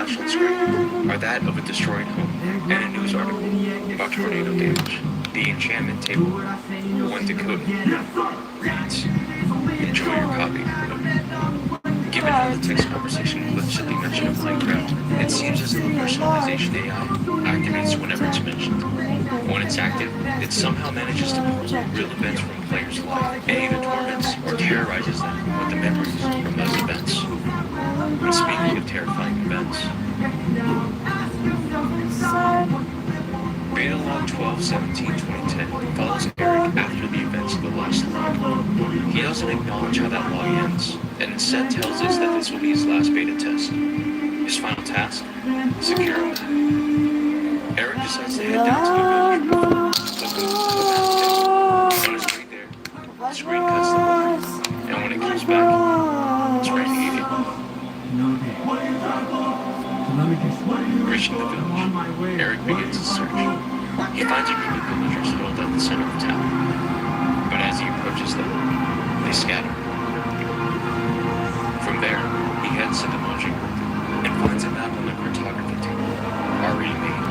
flash on screen are that of a destroyed home and a news article about tornado damage. The enchantment table, one decoded, reads, enjoy your copy. Given how the text conversation allegedly mentioned of Minecraft, it seems as though the personalization AI activates whenever it's mentioned. When it's active, it somehow manages to pull real events from a player's life and either torments or terrorizes them with the memories from those events. And speaking of terrifying events, Beta log 12/17/2010 follows Eric after the events of the last log. He doesn't acknowledge how that log ends, and instead tells us that this will be his last beta test. His final task? Secure a map. Eric decides to head down to the village before on his way there, the screen cuts the movie, and when it comes back, it's raining again. Reaching the village, Eric begins his search. He finds a group of villagers huddled at the center of town, but as he approaches them, they scatter. From there, he heads to the launching group and finds a map on the cartography table, already made.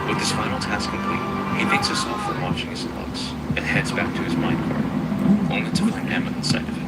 With his final task complete, he thanks us all for watching his logs and heads back to his minecart, only to find Emma inside of it.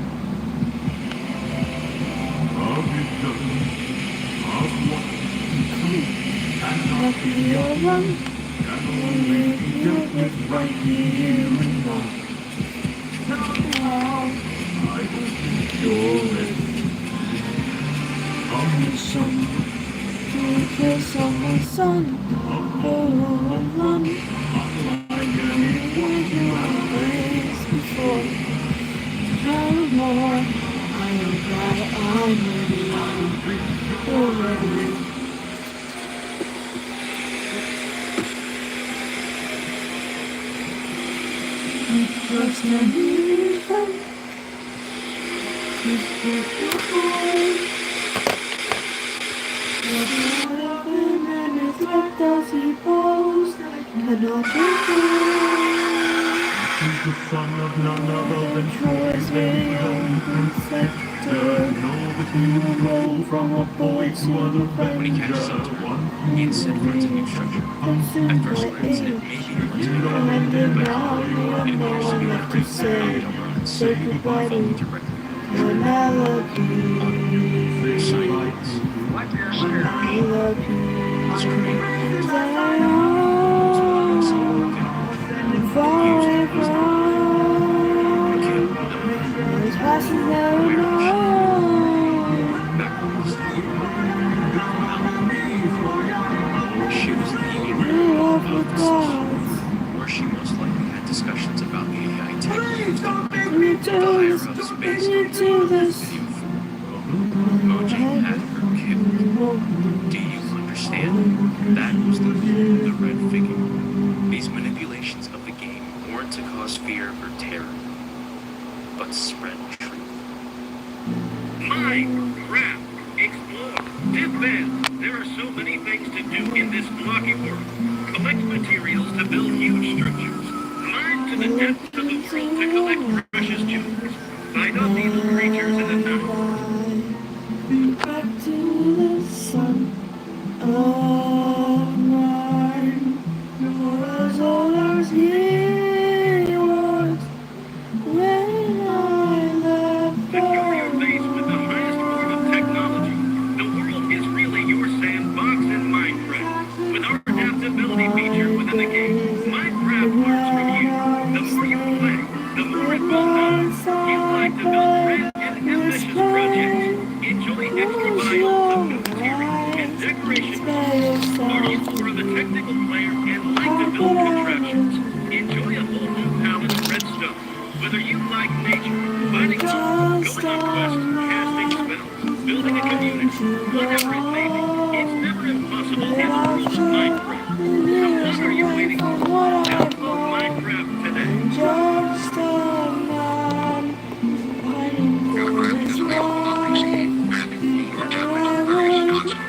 The son of none other than Troy, the roll from a boy to an When he catches up to one, he instead finds a new structure. At first glance, it may be hard to make out, but it appears to be the great number and say goodbye to record. Silence. Scream. She was leaving where she most likely had discussions about the AI techniques the higher ups based on this video form. Mojang had her killed. Do you understand? That was the red figure. These manipulations of the game weren't to cause fear or terror, but spread truth. Minecraft, explore, defend. There are so many things to do in this blocky world. Collect materials to build huge structures. Climb to the depths of the world to collect precious jewels. Find unusual creatures in the night. Back to the sun of mine. Was all as he was when I left. Secure your base with the highest form of technology. The world is really your sandbox in Minecraft. With our adaptability feature within the game, Minecraft learns from you. The more you play, the more it will know. You like to build grand and ambitious projects. Enjoy extra biomes of new materials and decoration tools. Are you more of a technical player and like to build contraptions? Enjoy a whole new palette of redstone. Whether you like nature, finding love, going on quests, casting spells, building a community, whatever it may be, it's never impossible in the world of Minecraft. So what are you waiting for? Download Minecraft today. Just a man fighting for his life.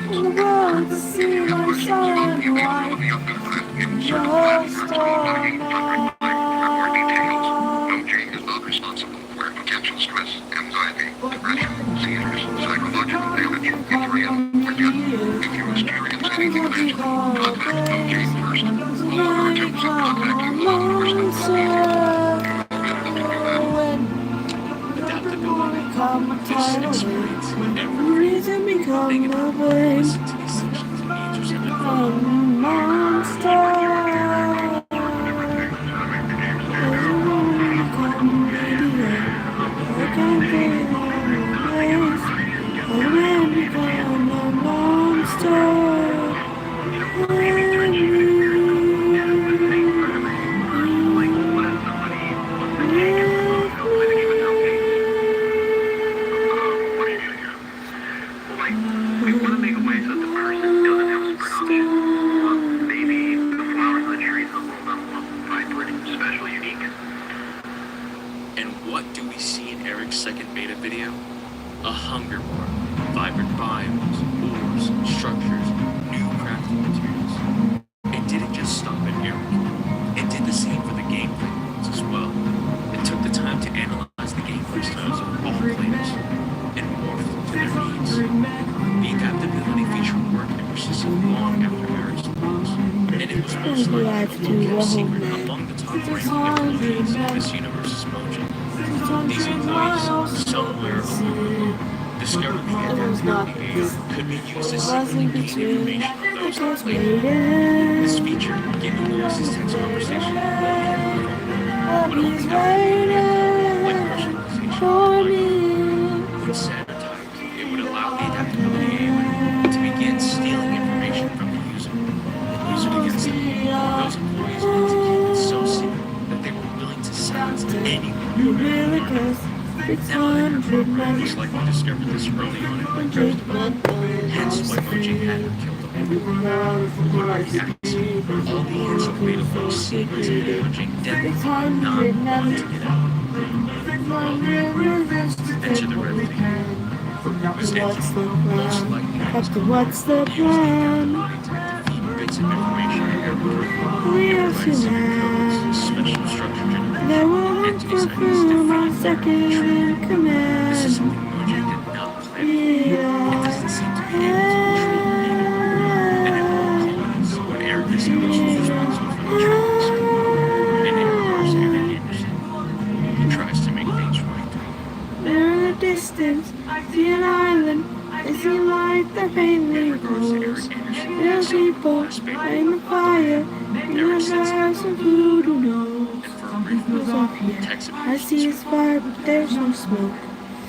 The world to see my son and wife. Just a man. Mojang is not responsible for potential stress, anxiety, depression, seizures, psychological damage, injury, and explains The everything. reason become Think the about it. blame. Listen to these sections of the intercepted I'm photo. a monster. There's a woman become an idiot. I can't feel my place. A man become a monster. We want to make a way so that the person doesn't have a spread option. Well, maybe the flowers on the trees are a little bit vibrant, special, unique. And what do we see in Eric's second beta video? A hunger bar, vibrant biomes, ores, structures, new crafting materials. It didn't just stop at Eric. It did the same for the gameplay modes as well. It took the time to analyze the gameplay styles of all players and morphed to their needs. The adaptability feature worked and persisted long after Eric's release, and it was most likely a secret among the top ranking employees of Miss Universe's Mojo. These employees, somewhere along, discovered the adaptability AI could be used to secretly gain information from those that played it. This feature, giving Lewis's text conversation, would only like personalization. When sanitized, it would allow the adaptability AI to begin stealing information from the user. The user begins to those employees wanted to keep it so secret that they were willing to silence anyone. Looks like we discovered this early on in Minecraft. Hence why Mojang had him killed them. All the hints of beta folks seem as if Mojang did not want to get out. Enter the red thing. What's the plan? What's the plan? We have to Special structure generator. They will look for food on second in command. This is something Mojang did not plan for. It doesn't seem to be able to control either. And in all colonies, when Eric is responsible for the troops, and Eric cars Eric Anderson, he tries to make things right. There in the distance, I see an island. I see light that faintly glows. There's people lighting the fire. There's some food who knows. Something goes off here. I see his fire, but there's no smoke.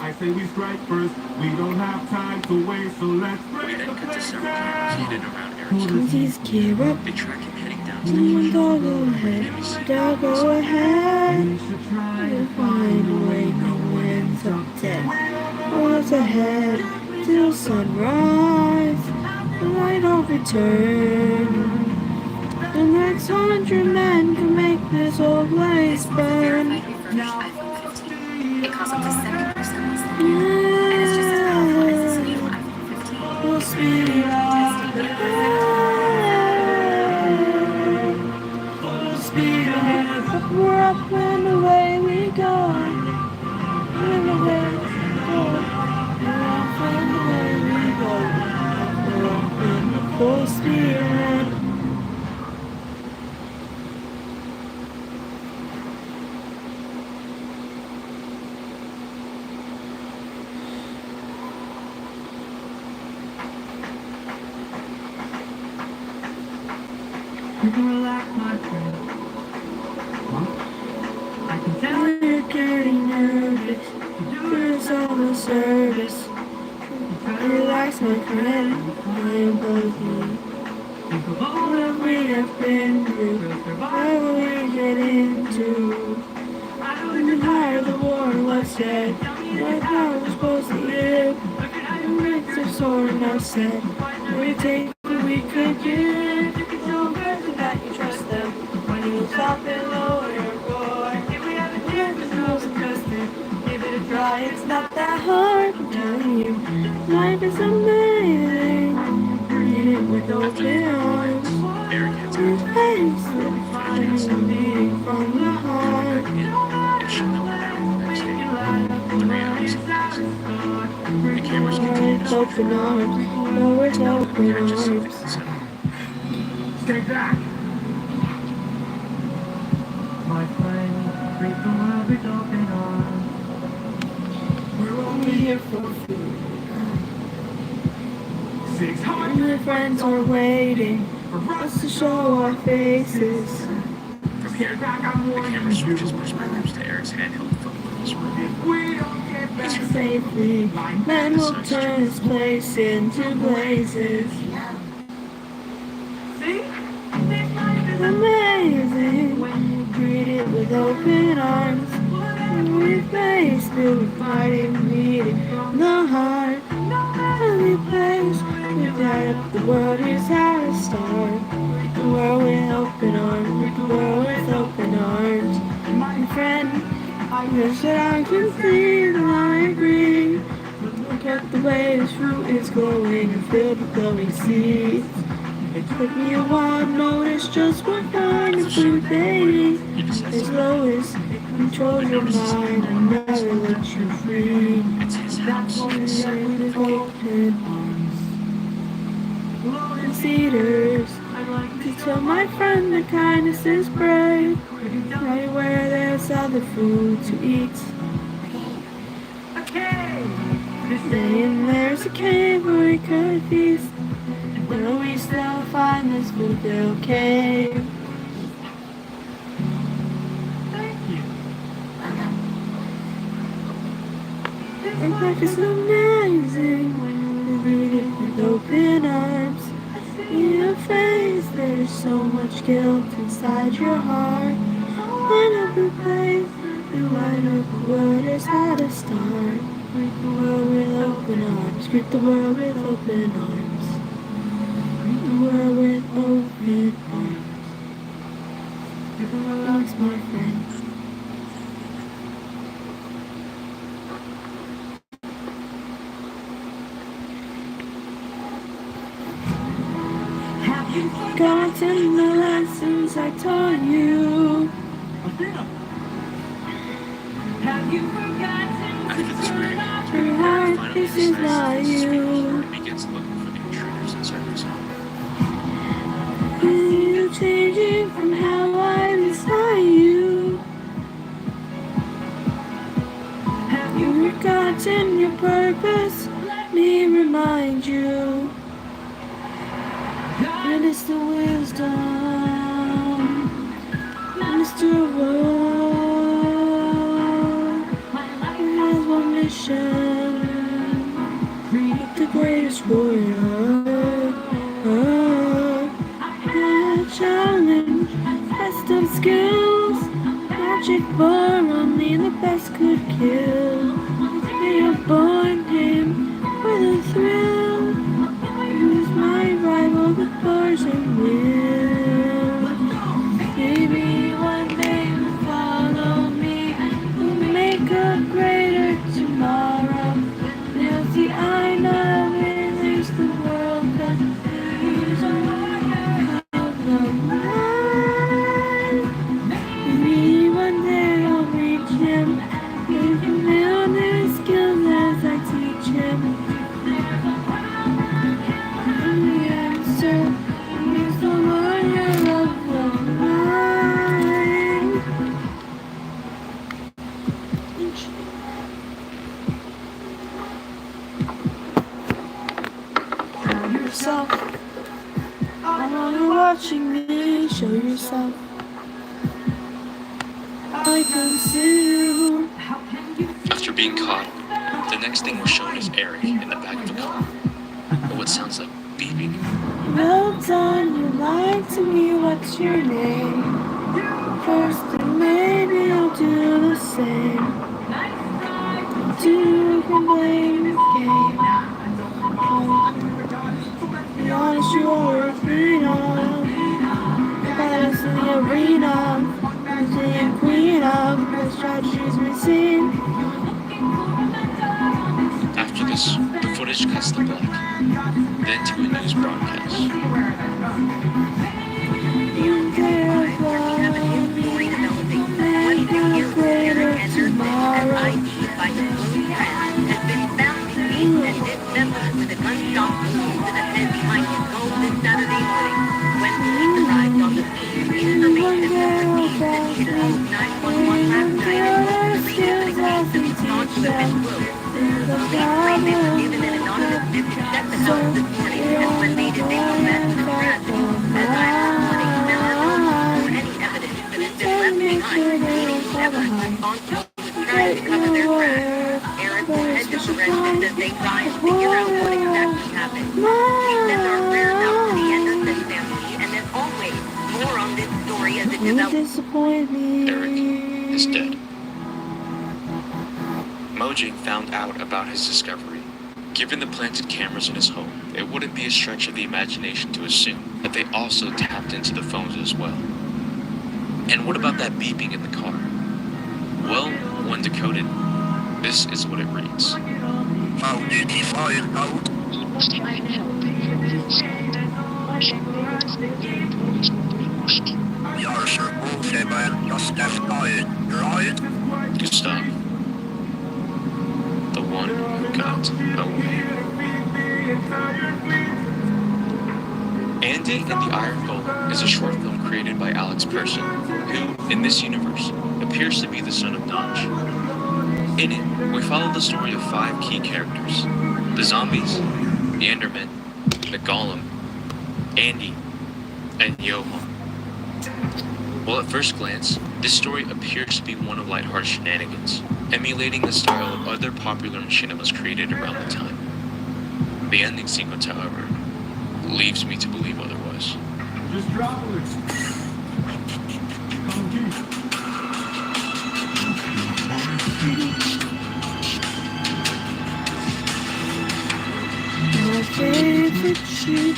I say we strike first. We don't have time to waste, so let's We break then the cut to several cameras hidden around Eric's car. Please gear up. They track him heading down to Someone the go ahead. Dog go ahead. We should try We'll find a way to win some dead. What's ahead till sunrise? The light will return. The next 100 men can make this whole place burn. It costs up to 70% less than and it's just as powerful as this new iPhone 15. We'll speed it up. Speed up. We're up and away we go. And away we go. We're up and away we go. We're up in full speed. You can relax, my friend. I can tell We're getting nervous. There's all the service. Relax, my friend. I'm buzzing. think of all All that we have been through. Why will we get into? When the higher the war was said, what I was supposed to live. The mix of sword and I said, we take what we could give. So good that you trust them. When you stop and lower your roar. If we have a chance, it's most accustomed. Give it a try, it's not that hard. I'm telling you, life is amazing. Read it with open arms. Eric heads Your out. face will find a beating from the heart. And show them around the next day. 3 hours after this. The cameras continue to With switch open arms, no, with open Eric just sits arms. at the center. stay back. My friend, greet the world with open arms. We're only here for food. And 600 your friends are waiting for for us us to show our faces. From here, I got more the than camera you. switches perspectives to Eric's handheld phone in his room. If we don't get back Safely, then we'll turn this place into blazes. see? Amazing, greeted with open arms. We face through fighting, beating from the heart. Every place we light up the world is how to start. The world with open arms, the world with open arms. My friend, I wish that I could see that I agree. Look at the way this fruit is glowing and filled with glowing seeds. It took me a while to notice just what kind of fruit they eat. He just As says low as it controls your mind and never lets you free. it's his That's house. what we say with open arms. Glowing cedars. I'd like to tell my friend that kindness is brave. Right where there's other food to eat. And there's a cave where we could feast. Will we still find this food okay? And life is amazing when you read it with open arms. In your face, there's so much guilt inside your heart. In every place, you light up the world is how to start. Greet the world with open arms. Greet the world with open arms. Greet the world with open arms. Thanks, my friends. Have you forgotten the lessons I taught you? Have you forgotten After this break, your heart? finally This is decides not to speak you. before he begins looking for the intruders inside his home. You changing from how I desire you. Have you forgotten your purpose? Let me remind you. And it's the wisdom, Mr. World. He has one mission, create the greatest warrior. Challenge, test of skills, magic bar only the best could kill. They have born him for the thrill. Use my rival, the bars and will. Maybe one day you'll follow me. We'll make a greater tomorrow. They'll see I not release the world, 'cause he's a warrior of the mind. Maybe one day I'll reach him. With a million skills as I teach him. And the answer is the warrior of the mind. Show yourself. I know you're watching me. Show yourself. I consider you. After being caught, the next thing we're shown is Eric in the back of a car. Or what sounds like beeping. Well done, you lied to me. What's your name? First, and maybe I'll do the same. You can blame the game. Be honest, you are a freedom. Badass in the arena. The queen of the strategies we see. After this, the footage cuts to black, then to a news broadcast. You care about Story developing. One new computer entered an ID by his close friend has been found to meet and did members with a gunshot wound to the head behind his home this Saturday morning. When police arrived on the scene, information was received that he had called 911 last night. The reason the response to have been closed. decided to check the house this morning, and when they did, they found that scratch. As I explained, there are no clues or any evidence that has been left behind, meaning whoever is responsible was trying to cover their tracks. Eric will head to forensics as they try and figure out what exactly happened. These men are rare out to the Anderson family, and as always, more on this story as it You develops. disappoint me. Eric is dead. Mojang found out about his discovery. Given the planted cameras in his home, it wouldn't be a stretch of the imagination to assume that they also tapped into the phones as well. And what about that beeping in the car? Well, when decoded, this is what it reads. Gustav, the one who got away. Andy and the Iron Golem is a short film created by Alex Persson, who, in this universe, appears to be the son of Notch. In it, we follow the story of 5 key characters: the zombies, the Endermen, the Golem, Andy, and Johan. Well, at first glance, this story appears to be one of lighthearted shenanigans, emulating the style of other popular machinimas created around the time. The ending sequence, however, leaves me to believe otherwise. Just drop it. Come deep. My favorite sheep.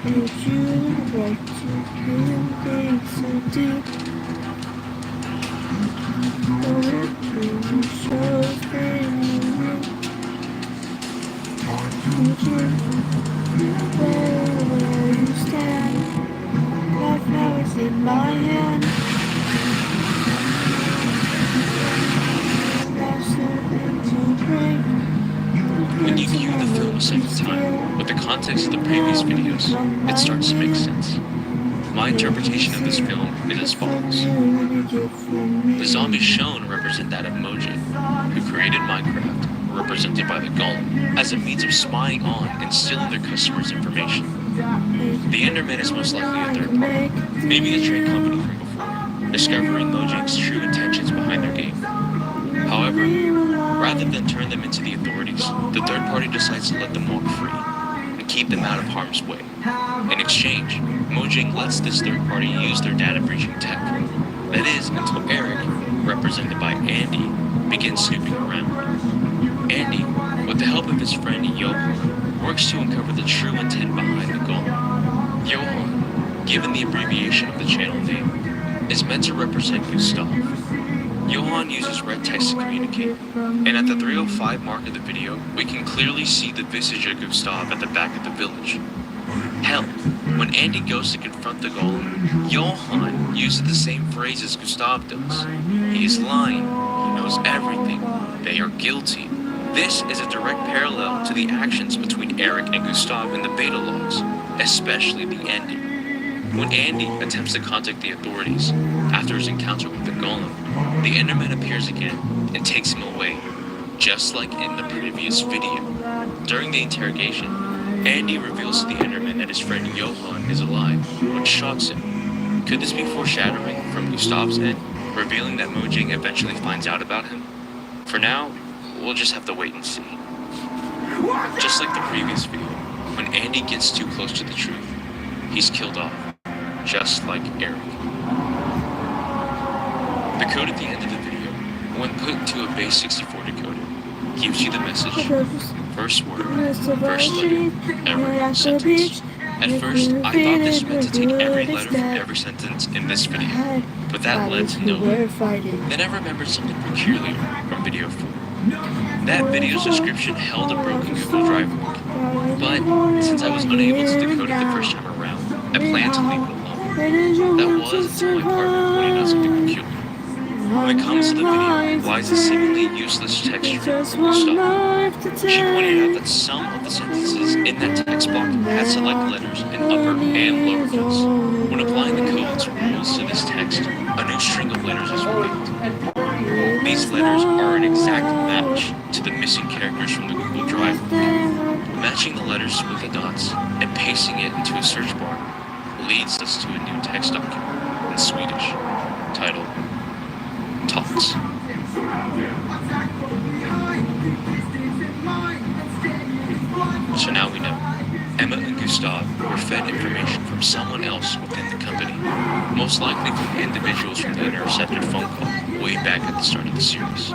Would you like to hear things so deep? Going to show things. Would you where you stand? Life now is in my hand. When you view the film a second time, with the context of the previous videos, it starts to make sense. My interpretation of this film is as follows. The zombies shown represent that of Mojang, who created Minecraft, represented by the Golem, as a means of spying on and stealing their customers' information. The Enderman is most likely a third party, maybe a trade company from before, discovering Mojang's true intentions behind their game. However, rather than turn them into the authorities, the third party decides to let them walk free and keep them out of harm's way. In exchange, Mojang lets this third party use their data breaching tech. That is, until Eric, represented by Andy, begins snooping around. Andy, with the help of his friend Johan, works to uncover the true intent behind the Golem. Johan, given the abbreviation of the channel name, is meant to represent Gustav. Johan uses red text to communicate, and at the 3:05 mark of the video, we can clearly see the visage of Gustav at the back of the village. Hell, when Andy goes to confront the Golem, Johan uses the same phrase as Gustav does. He is lying, he knows everything, they are guilty. This is a direct parallel to the actions between Eric and Gustav in the beta logs, especially the ending. When Andy attempts to contact the authorities after his encounter with the Golem, the Enderman appears again and takes him away, just like in the previous video. During the interrogation, Andy reveals to the Enderman that his friend Johan is alive, which shocks him. Could this be foreshadowing from Gustav's end, revealing that Mojang eventually finds out about him? For now, we'll just have to wait and see. Just like the previous video, when Andy gets too close to the truth, he's killed off, just like Eric. The code at the end of the video, when put into a base 64 decoder, gives you the message, first word, first letter, every sentence. At first, I thought this meant to take every letter from every sentence in this video, but that led to nowhere. Then I remembered something peculiar from video 4. That video's description held a broken Google Drive link, but since I was unable to decode it the first time around, I planned to leave it alone. That was until my partner pointed out something peculiar. When it comes to the video, why is a seemingly useless text string full stop? She pointed out that some of the sentences in that text block had select letters in upper and lower case. When applying the code's rules to this text, a new string of letters is revealed. These letters are an exact match to the missing characters from the Google Drive. Matching the letters with the dots and pasting it into a search bar leads us to a new text document in Swedish titled Talks. So now we know. Emma and Gustav were fed information from someone else within the company, most likely from individuals from the intercepted phone call way back at the start of the series.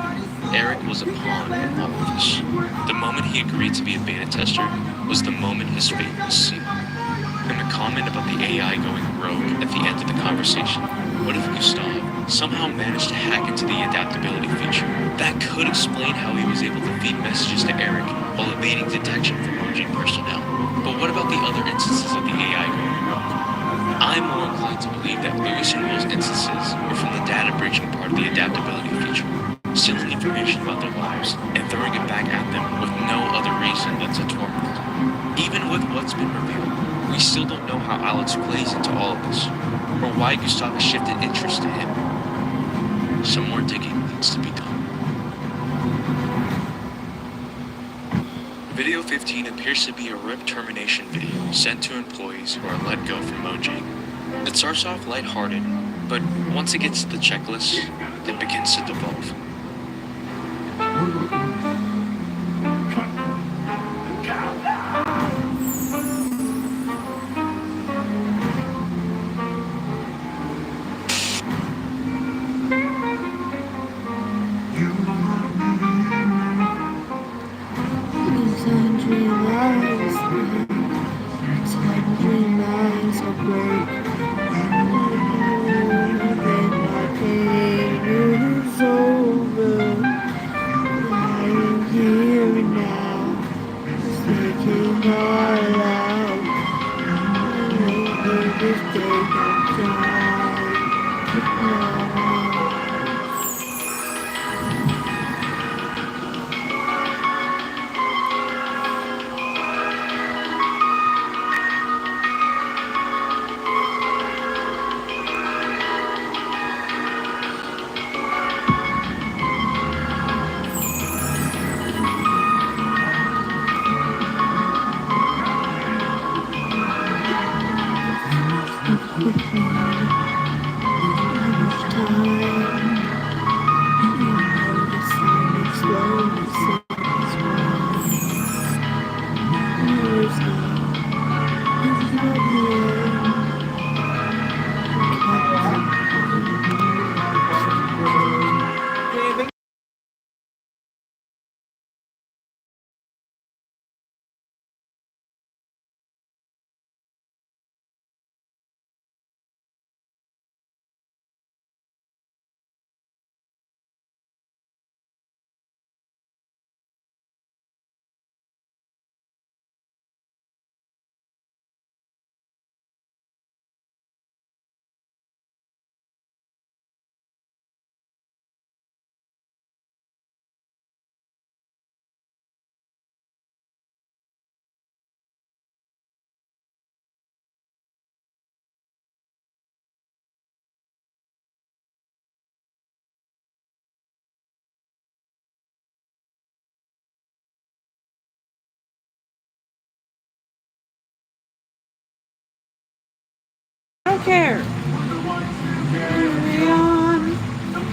Eric was a pawn in all of this. The moment he agreed to be a beta tester was the moment his fate was sealed. And the comment about the AI going rogue at the end of the conversation, what if Gustav somehow managed to hack into the adaptability feature? That could explain how he was able to feed messages to Eric while evading detection from Mojang personnel. But what about the other instances of the AI going rogue? I'm more inclined to believe that Lewis and Will's instances were from the data breaching part of the adaptability feature, stealing information about their lives and throwing it back at them with no other reason than to torment. Even with what's been revealed, we still don't know how Alex plays into all of this, or why Gustav has shifted interest to him. Some more digging needs to be done. Video 15 appears to be a RIP termination video sent to employees who are let go from Mojang. It starts off lighthearted, but once it gets to the checklist, it begins to devolve. I don't care. Carry on.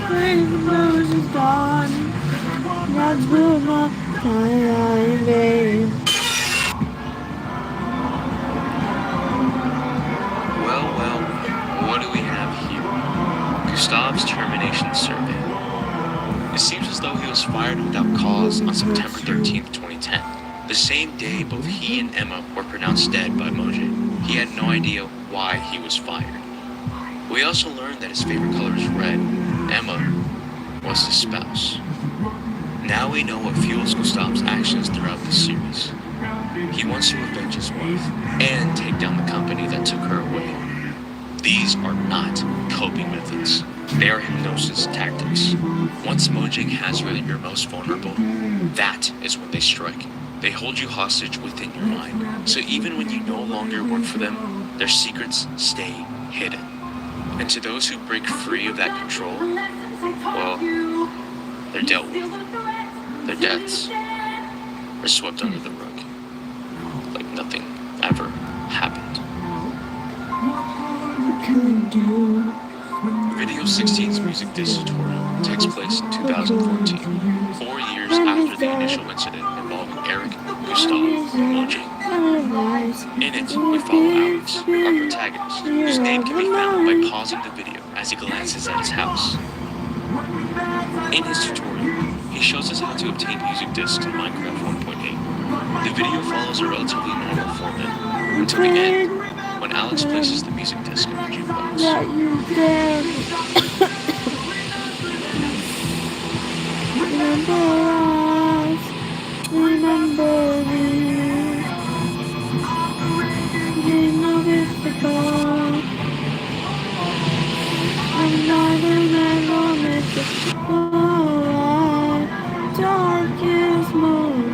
The nose is gone. That's good enough. Time, babe. Well, what do we have here? Gustav's termination survey. It seems as though he was fired without cause on September 13th, 2010. The same day both he and Emma were pronounced dead by Mojang. He had no idea why he was fired. We also learned that his favorite color is red. Emma was his spouse. Now we know what fuels Gustav's actions throughout the series. He wants to avenge his wife and take down the company that took her away. These are not coping methods. They are hypnosis tactics. Once Mojang has you at your most vulnerable, that is when they strike. They hold you hostage within your mind. So even when you no longer work for them, their secrets stay hidden. And to those who break free of that control, well, They're dealt with. Their deaths are swept under the rug, like nothing ever happened. Video 16's music disc tutorial takes place in 2014, 4 years after the initial incident involving Eric, Gustav, and Mojang. In it, we follow Alex, our protagonist, whose name can be found by pausing the video as he glances at his house. In his tutorial, he shows us how to obtain music discs in Minecraft 1.8. The video follows a relatively normal format until the end, when Alex places the music disc in the jukebox. Remember me.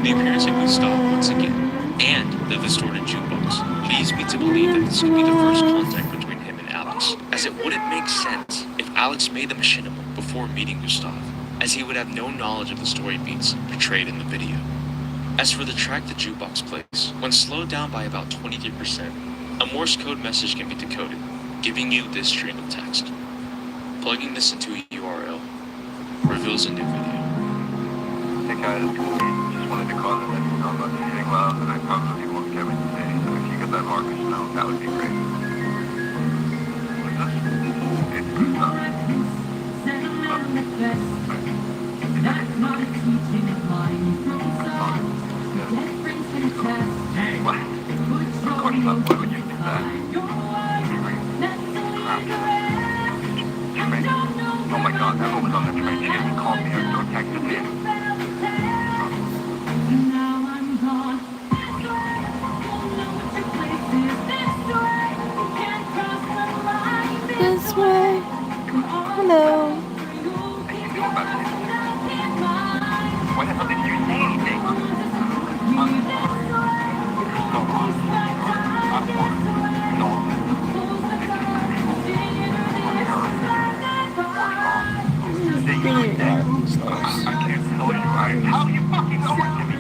The appearance of Gustav once again, and the distorted jukebox, leads me to believe that this could be the first contact between him and Alex, as it wouldn't make sense if Alex made the machinima before meeting Gustav, as he would have no knowledge of the story beats portrayed in the video. As for the track the jukebox plays, when slowed down by about 23%, a Morse code message can be decoded, giving you this string of text. Plugging this into a URL reveals a new video. Hey guys, just wanted to call and let you know about the hitting loud, and I probably won't Kevin today, so if you get that Marcus now, that would be great. What's this? It's good stuff. What? Of course not. Why would you do that? Jermaine. Oh my god, that woman on the train, she even called me or texted me. This way. Hello. And you knew about it. Why the hell didn't you say anything? I'm sorry. You're so wrong. I'm sorry. No. I can't tell you. How do you fucking owe it to me?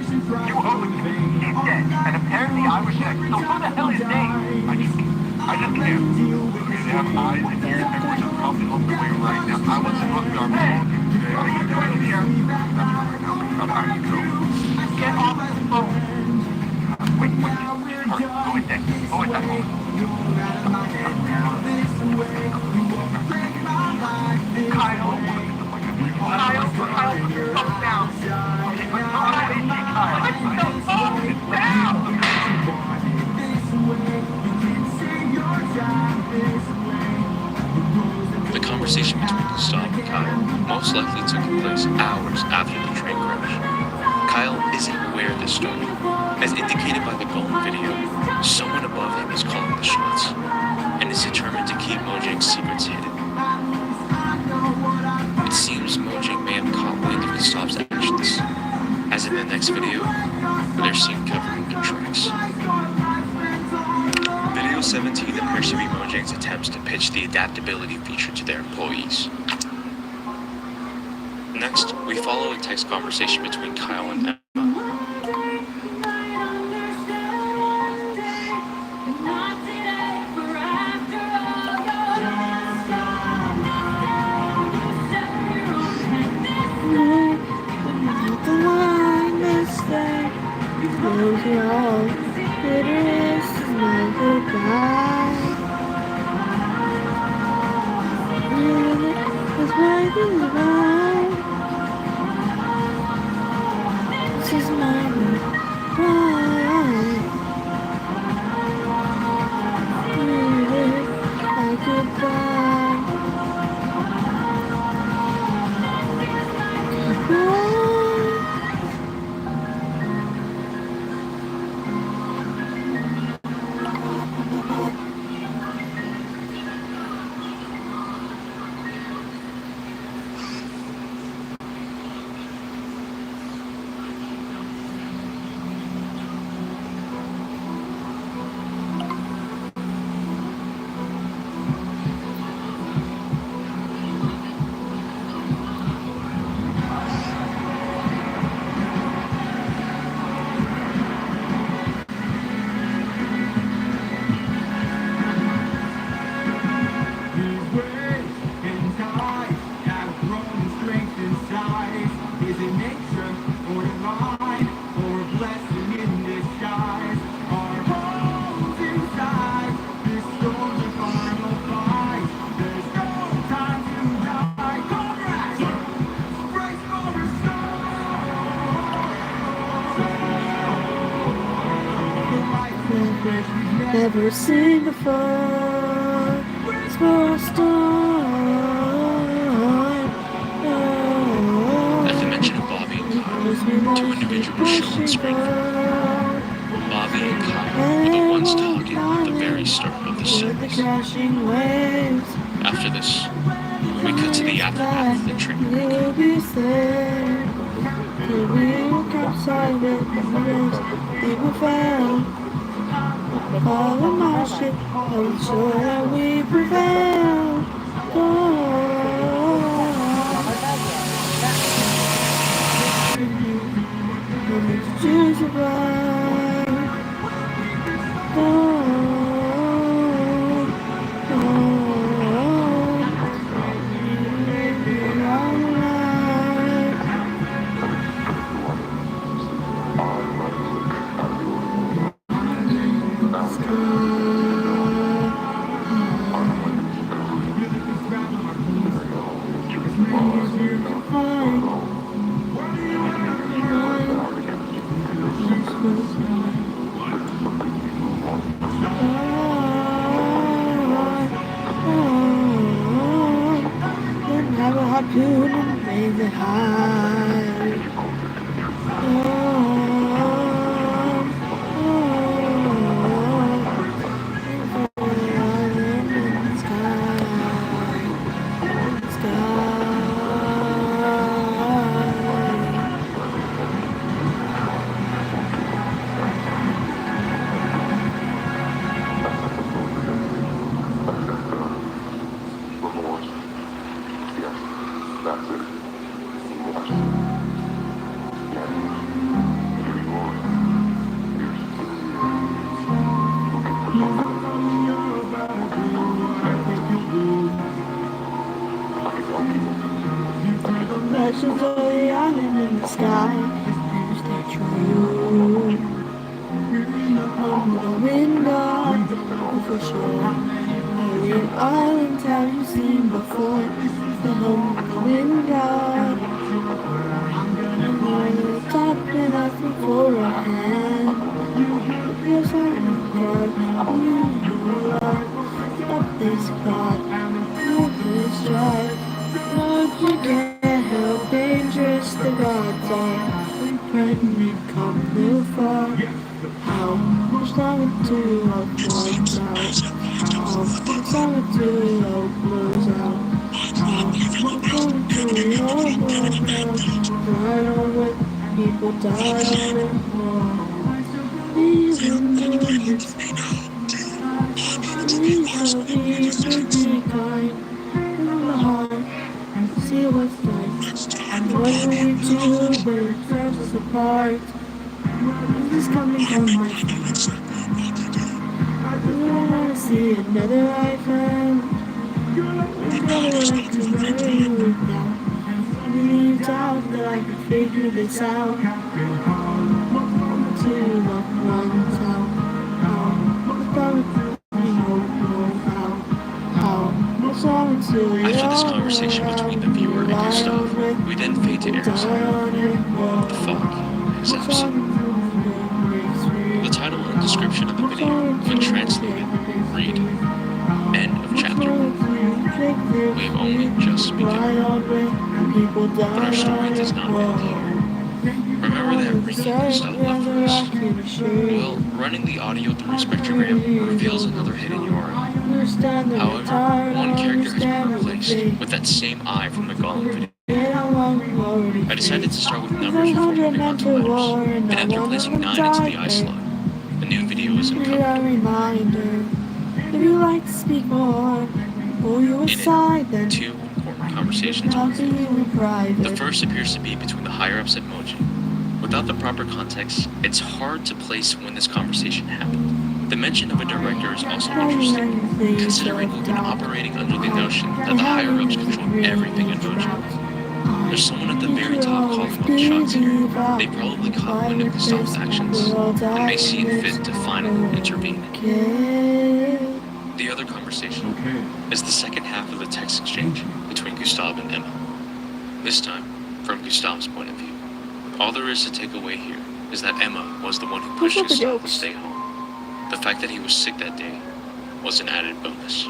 You owe it to me. He's dead. And apparently I was next. So who the hell is Dave? I just can't. We have eyes and ears and we're just probably on the way right now. I was supposed to be our man. What are you doing here? That's right now. I'm out of control. Get off the phone. Wait. Who is that? Who is that woman? Kyle, put your phone down. Kyle, put the phone down. The conversation between Gustav and Kyle most likely took place hours after the train crash. Kyle isn't aware of this story. As indicated by the Golden video, someone above him is calling the shots, and is determined to keep Mojang's secrets hidden. It seems Mojang may have caught wind of Gustav's actions, as in the next video, where they're seen covering their tracks. Video 17 appears to be Mojang's attempts to pitch the adaptability feature to their employees. Next, we follow a text conversation between Kyle and Emma. I've never seen before. It's for a start. At the mention of Bobby and Kyle, two individuals show on screen. Bobby and Kyle were the ones talking at the very start of the series. Crashing waves. After this, we cut to the aftermath of the train wreck. We'll be safe. Till we will capsize it. We will fail. All of my shit, I'm sure that we prevail. To survive. Have a harpoon and raise it high. Reflections of the island in the sky, is that true? On the window, for sure. Alien islands have you seen before? The home of the window. And on the top and asking for a hand. Yes, I'm God, you are up this God, up this drive. Lord, you can't help dangerous the gods are. When we come too far, how much time to love one's out? How much time to love blows out? How much time to love blows out? Right on it, people die on it more. Even doing this, please be kind in the heart. See what's like. What we do, but it tears us apart. This is coming from my friends. I don't wanna see another life end. I never like to marry you without any doubt that I can figure this out. To love runs out. After this conversation between the viewer and Gustav, we then fade to Arizona. The fog is absent. The title and description of the video, when translated, read, End of Chapter 1. We have only just begun, but our story does not end here. Remember that ringing Gustav left for us? Well, running the audio through a spectrogram reveals another hidden URL. However, one character has been replaced with that same eye from the Gollum video. I decided to start with numbers before moving on to letters, and after placing 9 into the eye slot, a new video is uncovered. If you like to speak more, pull you In aside then. it, 2 important conversations Talk are to you revealed. in private. The first appears to be between the higher-ups at Moji. Without the proper context, it's hard to place when this conversation happened. The mention of a director is also interesting, considering we've been operating under the notion that the higher-ups control everything in Mojo. There's someone at the very top calling all the shots here. They probably caught wind of Gustav's actions, and may see it fit to finally intervene. The other conversation is the second half of the text exchange between Gustav and Emma. This time, from Gustav's point of view. All there is to take away here is that Emma was the one who pushed Gustav to stay home. The fact that he was sick that day was an added bonus.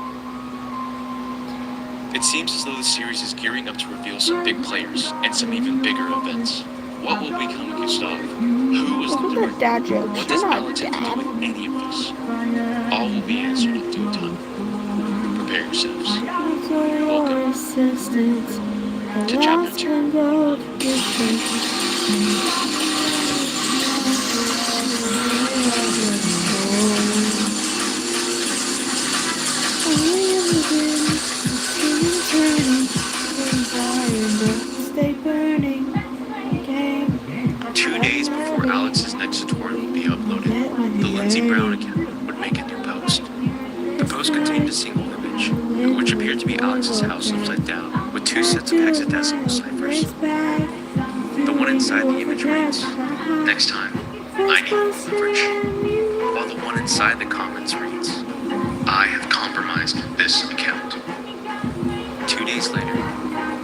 It seems as though the series is gearing up to reveal some big players and some even bigger events. What will become of Gustav? Who was the Those are director? dad jokes. What does You're Alex not have to do dad. with any of this? All will be answered in due time. Prepare yourselves. Thanks for your assistance. To The chapter lost 2. and road distance. Stay burning. Game. 2 days before Alex's next tutorial would be uploaded, the Lindsey Brown account would make a new post. The post contained a single image, which appeared to be Alex's house upside down, with 2 sets of hexadecimal ciphers. The one inside the image reads, "Next time, I need more leverage," while the one inside the comments reads, "I have compromised this account." 2 days later,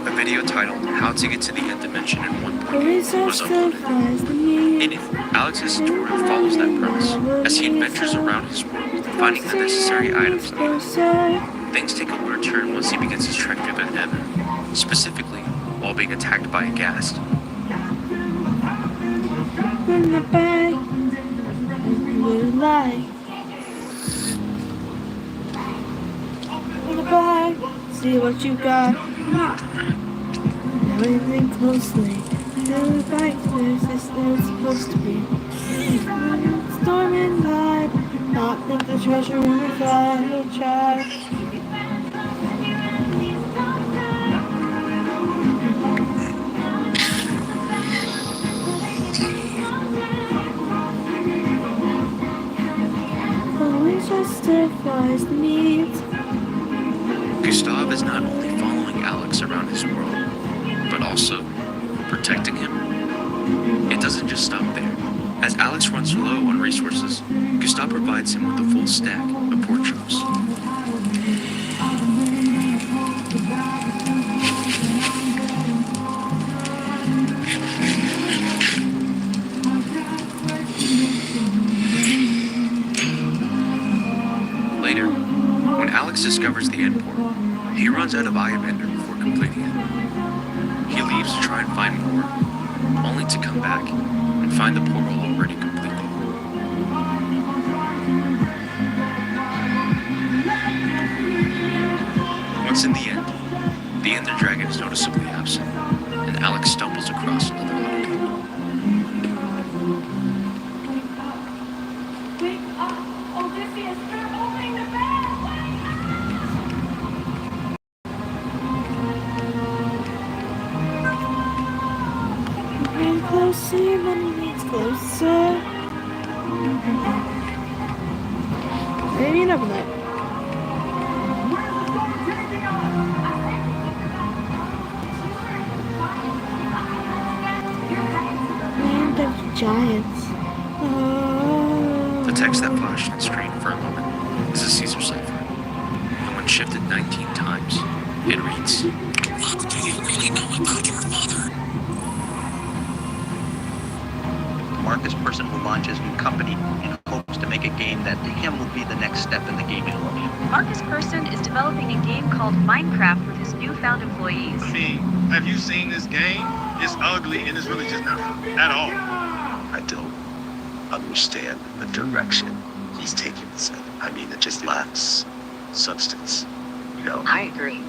a video titled "How to Get to the Nth Dimension in 1.8" was uploaded. In it, Alex's tutorial follows that premise, as he adventures around his world, finding the necessary items needed. Things take a weird turn once he begins his trek through the nether, specifically while being attacked by a ghast. In the bag, blue light. In the bag, see what you got. Everything closely. The bike there's supposed to be. Storm and light, not think the treasure in the fire child. Always justifies the needs. Gustav is not only following Alex around his world, but also protecting him. It doesn't just stop there. As Alex runs low on resources, Gustav provides him with a full stack of portraits. Later, when Alex discovers the end portal, he runs out of Eyebender before completing it. He leaves to try and find more, only to come back and find the portal already completed. Once in the Ender Dragon is noticeably absent, and Alex stumbles across another lock. Wake up, Odysseus! They're opening the bag! Bring closer, money needs closer. Maybe enough of that. Land of giants. Oh. The text that flashed on screen for a moment is a Caesar cipher, and when shifted 19 times, it reads, "What do you really know about your father?" Marcus Persson will launch his new company in hopes to make a game that to him will be the next step in the gaming world. Marcus Persson is developing a game called Minecraft with his newfound employees. I mean, have you seen this game? It's ugly and it's really just not fun at all. I don't understand the direction he's taking this in. I mean, it just lacks substance, you know? I agree.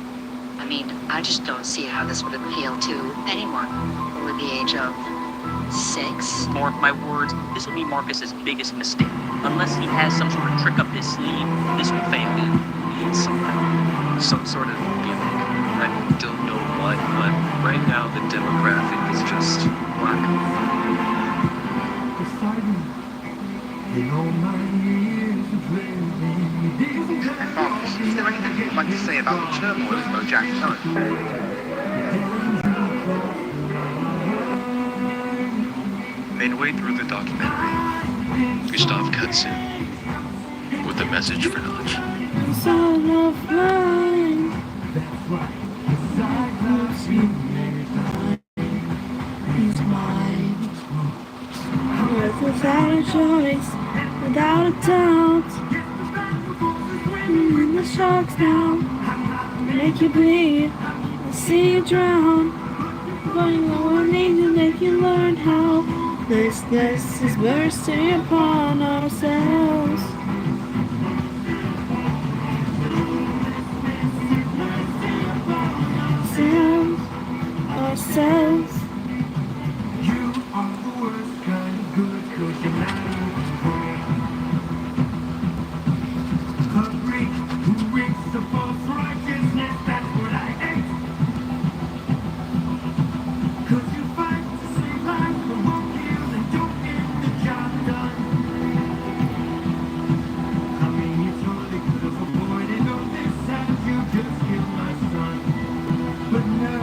I mean, I just don't see how this would appeal to anyone over the age of 6. Mark my words, this will be Marcus's biggest mistake. Unless he has some sort of trick up his sleeve, this will fail. Somehow, some sort of gimmick. I don't know what, but right now the demographic is just black. Is there anything you'd like to say about the turmoil in Mojack Current? Midway through the documentary, Gustav cuts in with a message for Notch. Son of mine. He's mine. Without a choice. without a doubt. And the sharks now make you bleed, and see you drown. Going the need to make you learn how this is mercy upon ourselves. Ourselves. You are the worst kind of good, 'cause you're not a freak who reeks the false righteousness, that's what I hate. 'Cause you fight to save life, but won't kill and don't get the job done. I mean, you totally could have avoided all this had you just killed my son. But no.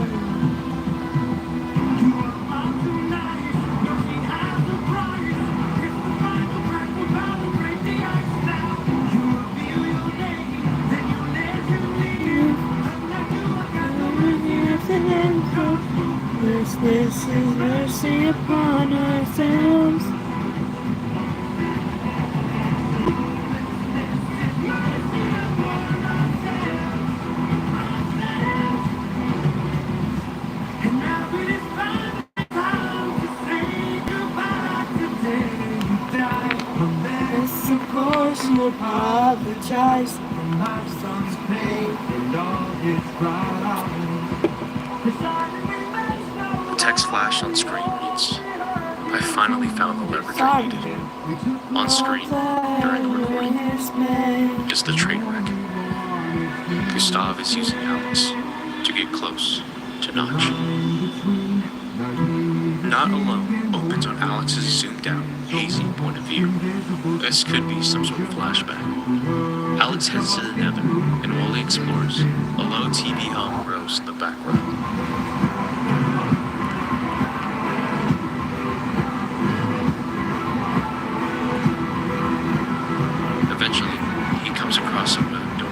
This is mercy upon ourselves. Yes, of course you apologize for my son's pain and all his pride. The text flash on screen reads, I finally found the leverage I needed. On screen, during the recording, is the train wreck. Gustav is using Alex to get close to Notch. Not Alone opens on Alex's zoomed out, hazy point of view. This could be some sort of flashback. Alex heads to the Nether, and while he explores, a low TV hum grows in the background. Eventually, he comes across a wooden door.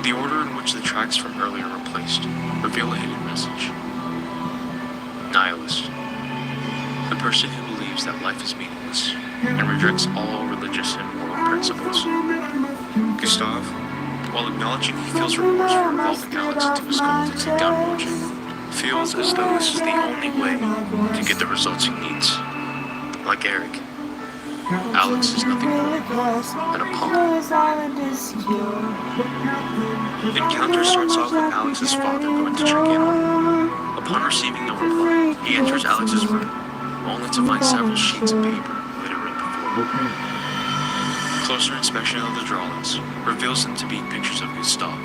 The order in which the tracks from earlier are placed reveal a hidden message. Nihilist. The person who believes that life is meaningless and rejects all religious and moral principles. Gustav, while acknowledging he feels remorse for involving Alex into his goal to take down Roger, feels as though this is the only way to get the results he needs. Like Eric, Alex is nothing more than a punk. The encounter starts off with Alex's father going to check in on him. Upon receiving no reply, he enters Alex's room, only to find several sheets of paper littering the floor. Closer inspection of the drawings reveals them to be pictures of Gustav.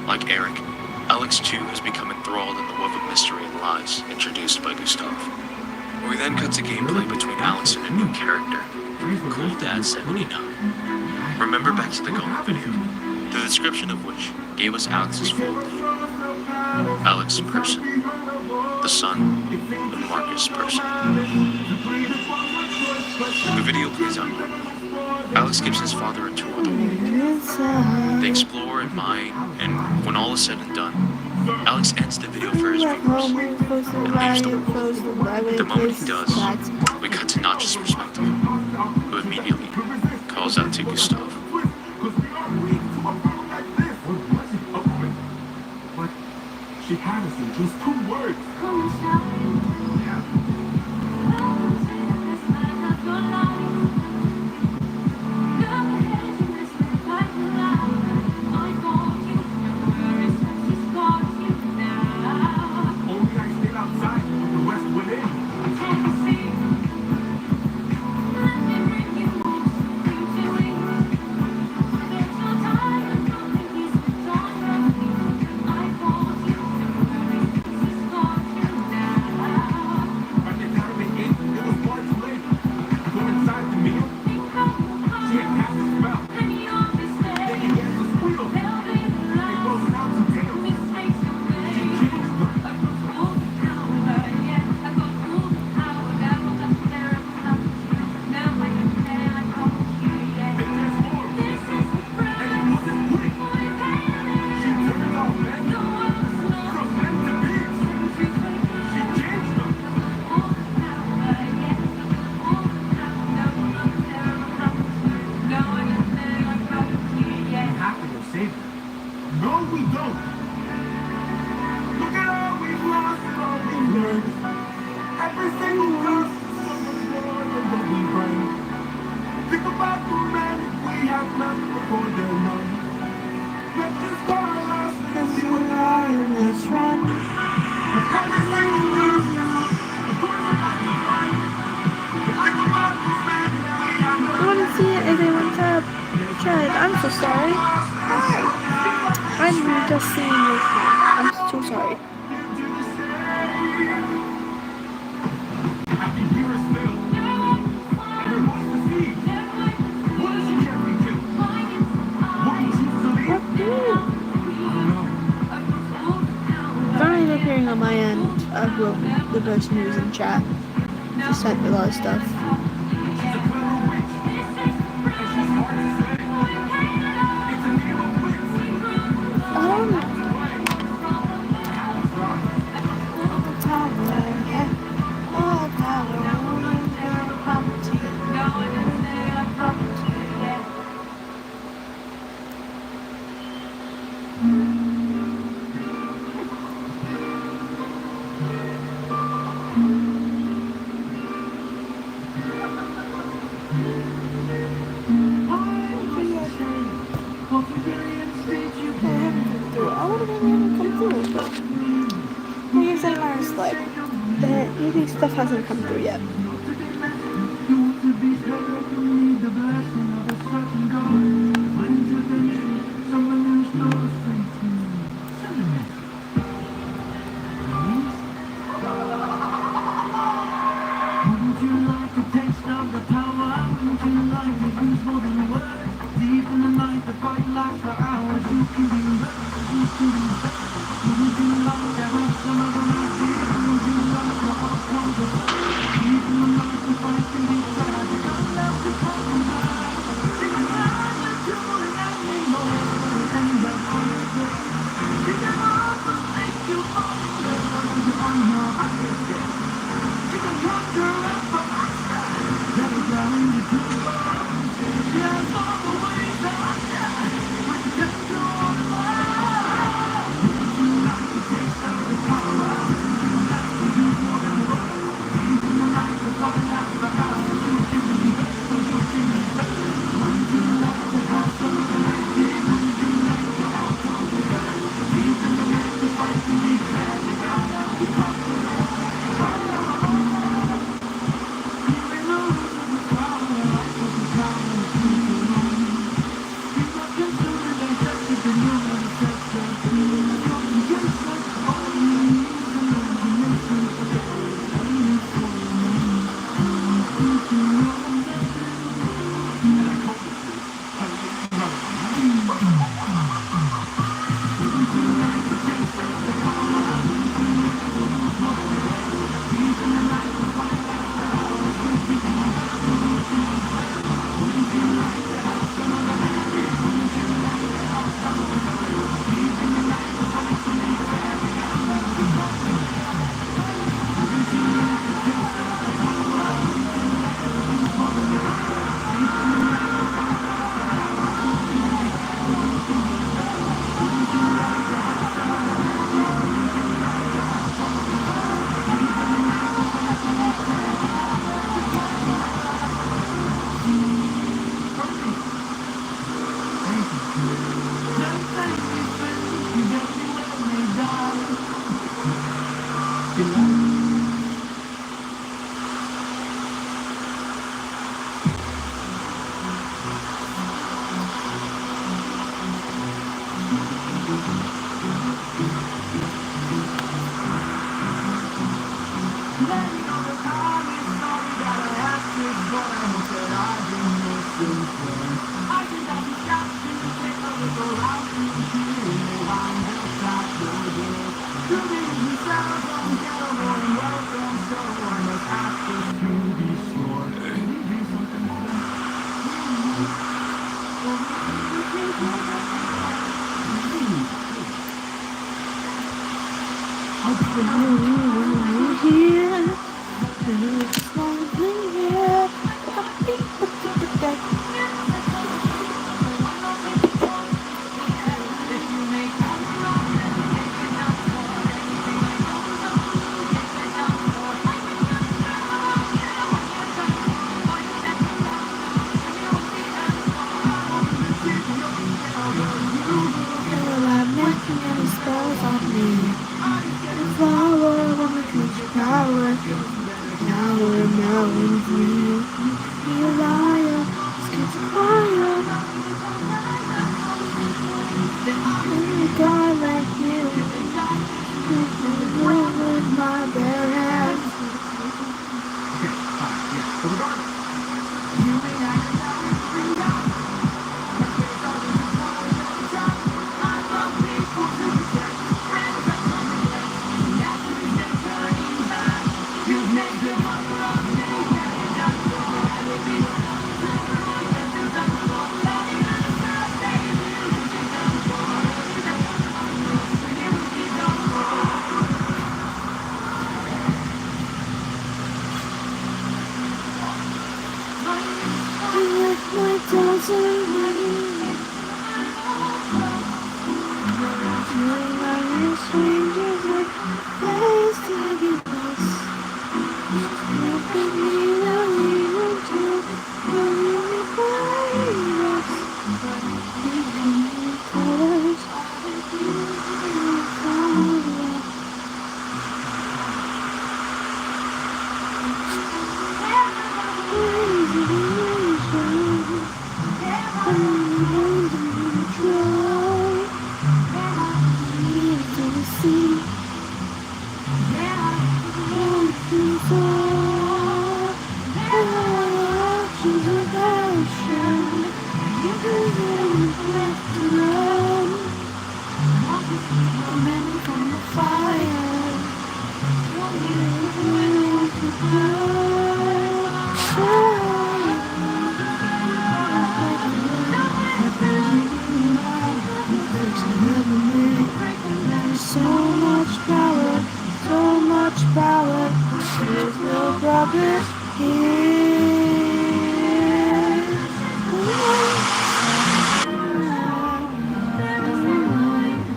Like Eric, Alex too has become enthralled in the web of mystery and lies introduced by Gustav. We then cut to gameplay between Alex and a new character, Cool Dad 79. Remember back to the Golem video, the description of which gave us Alex's full name. Alex Person, the son of Marcus Person. The video plays out normally. Alex gives his father a tour of the world. They explore and mine, and when all is said and done, Alex ends the video for his viewers and leaves the room. The moment he does, we cut to Notch's perspective, who immediately calls out to Gustav. But she had us in just 2 words. Only I stayed outside, the rest went in. By the time it ate, it was far too late. Go inside the meal. She had cast a spell. Then he began to squeal. It goes out to tail. She changed them. And there's more. And it wasn't quick. She turned off men. From men to pigs. She changed them. We have to go save her. No, we don't. Look at all we've lost and all we've learned. Everything we lost is so much more than what we bring. Think about the men we have left before they're none. Let's just call our last and see what Let's run. everything we lose. Of course, we're not to find. Think about the men we have left. I want to see it if they went up. Chad, I'm so sorry. I'm just seeing this. I'm so sorry. I can hear her still. And her voice deceives. What does she care we do? What we choose to leave? What do you? I don't know. Finally appearing on my end of the person who's in chat. She sent me a lot of stuff. She's a clever witch. And she's hard to say. It's a game of wits. I would have been able to come through, but like I said, Mars, like, maybe stuff hasn't come through yet.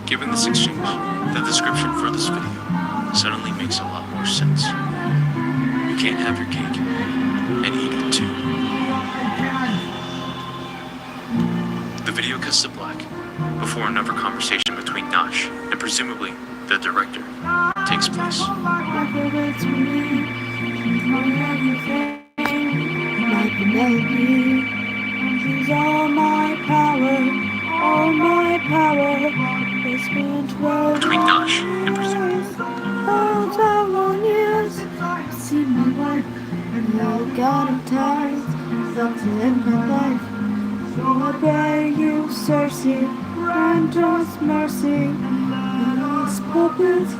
Given this exchange, the description for this video suddenly makes a lot more sense. You can't have your cake and eat it too. The video cuts to black before another conversation between Nash and presumably the director takes place. Between Nash and presumably. See my wife, and now God I'm tired, something in my life. So I beg you, Cersei, grant us mercy, and us puppets,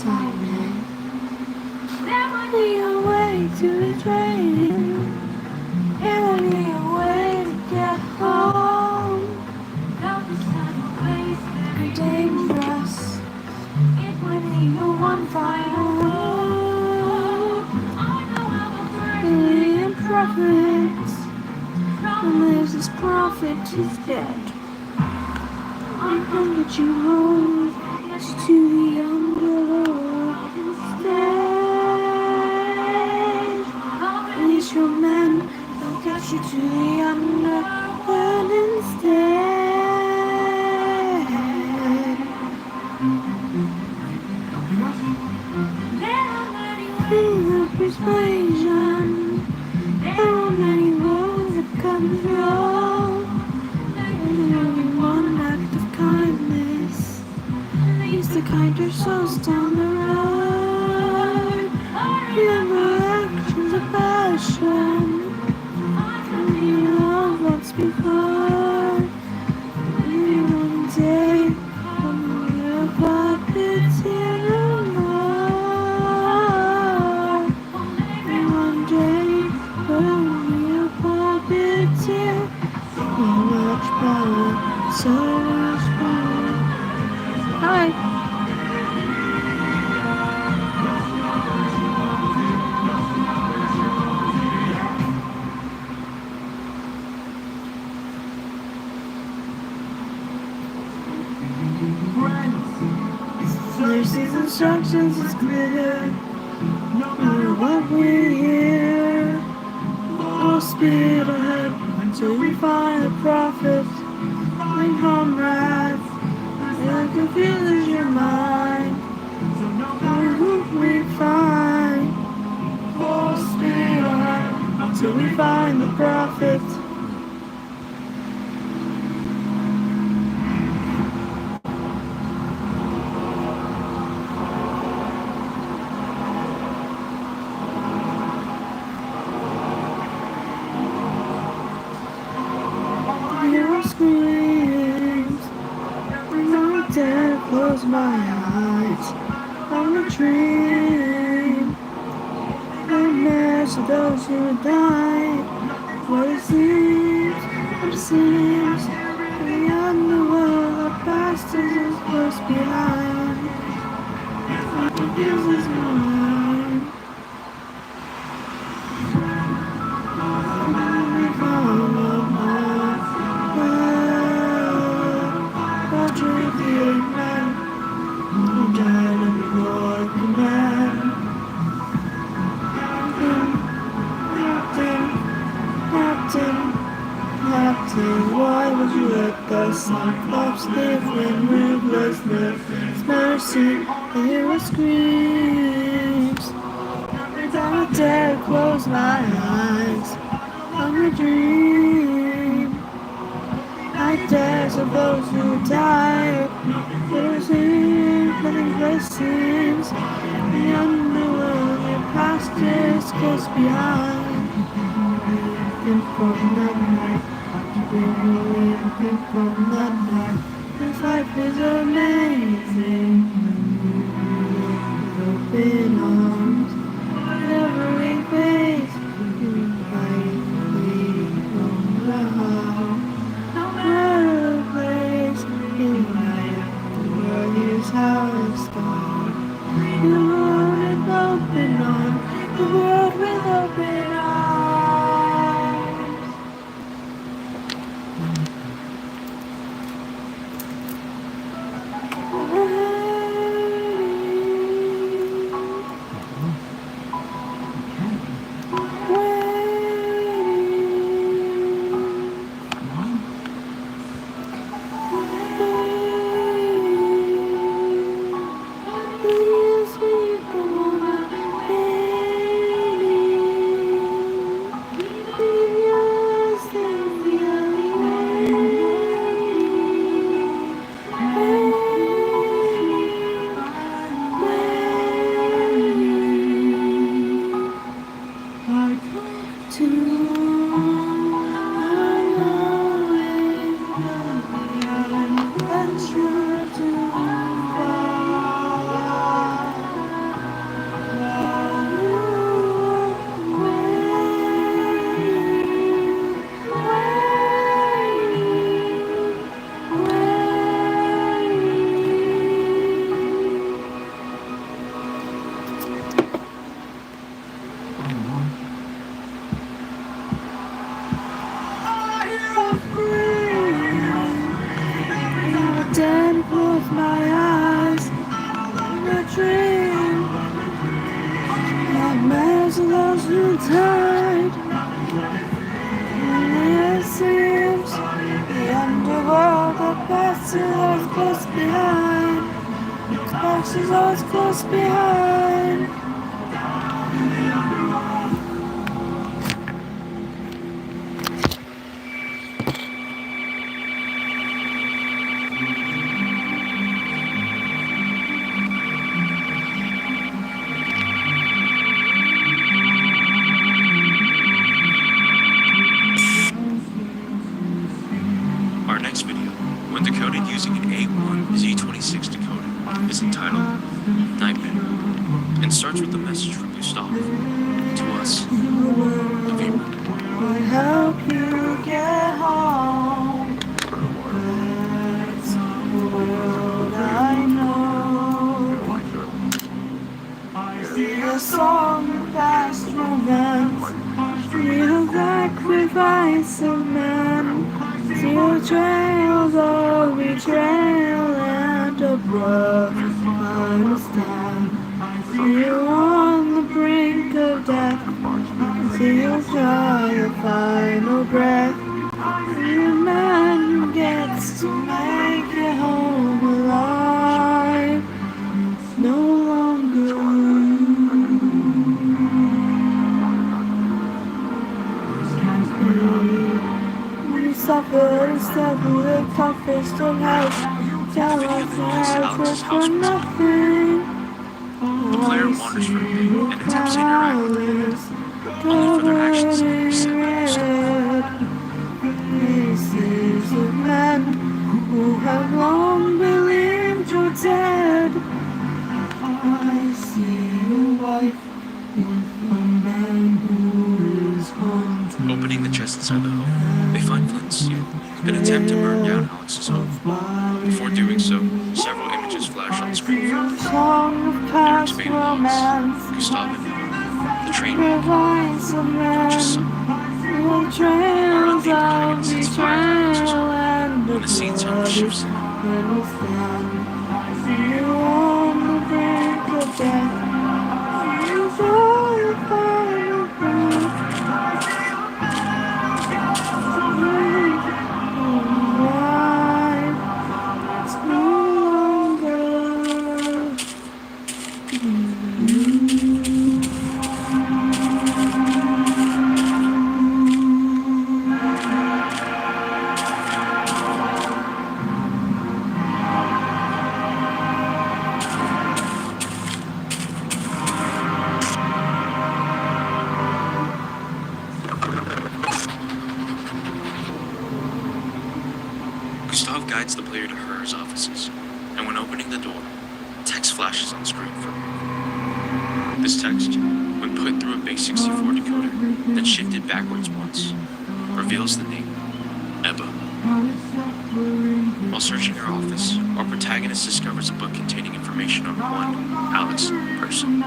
Simon, only a way to the train, only a way to get home. Dangerous. It would be your one final word. Million prophets. And there's this prophet who's dead. I'm gonna get you home to the underworld instead. Release your men, they'll get you to the underworld instead. Persuasion, there are many roads that come through, and only one that ourselves down the road. Remember actions of passion. You loved once before. Maybe one day, when your puppets here no more. Maybe one day, when your puppets here, so much power, so much power. Hi. There's these instructions, it's clear. No matter what we hear, full speed ahead until we find the prophet. My comrades, it confuses your mind. So no matter who we find, full speed ahead until we find the prophet. Screams. Every night I close my eyes. I'm a dream. Nightmares of those who die. What it seems, beyond the world, our past is close behind. It confuses my mind. Why would you let the Cyclops live when ruthlessness is mercy? I hear her screams. Every time I dare to close my eyes, I'm a dream. Nightmares of those who die. There's nothing that seems beyond the world. Your past is close behind. And from that night, from that night, this life is amazing. With open arms, whatever we face, we fight, we don't know. No matter the place, in life, the world is how it starts. The world with open arms, the world with open arms. Then close my eyes in a dream. Nightmares of those who died. And it seems the underworld, the past is always close behind. The past is always close behind. using an A1 Z26 decoder is entitled Nightmare and starts with a message from Gustav to us of April. I help you get home. That's the world I know. I see a song of past romance, real sacrifice of man. See your trails of betrayal and abrupt final stand. See you on the brink of death. See you try your final breath. See a man who gets to make it home alive. No longer when you suffer instead of the toughest of help. Tell us our lives for nothing. The player wanders for a bit and attempts to interact with them, only for their actions to be set by Gustav. Faces of men who have long believed you're dead. I see your wife with a man who is haunted. Opening the chest inside the home, they find Flint's suit and attempt to burn down Alex's home. Before doing so, several images flash on screen. Song of past romance, Gustav and the train revives of man, the trails of betrayal and when the scenes are shifts. I see you on the brink of death. You saw your final breath. It's no longer. Gustav guides the player to Herr's offices, and when opening the door, text flashes on screen for her. This text, when put through a base 64 decoder, then shifted backwards once, reveals the name, Ebba. While searching her office, our protagonist discovers a book containing information on one Alex person.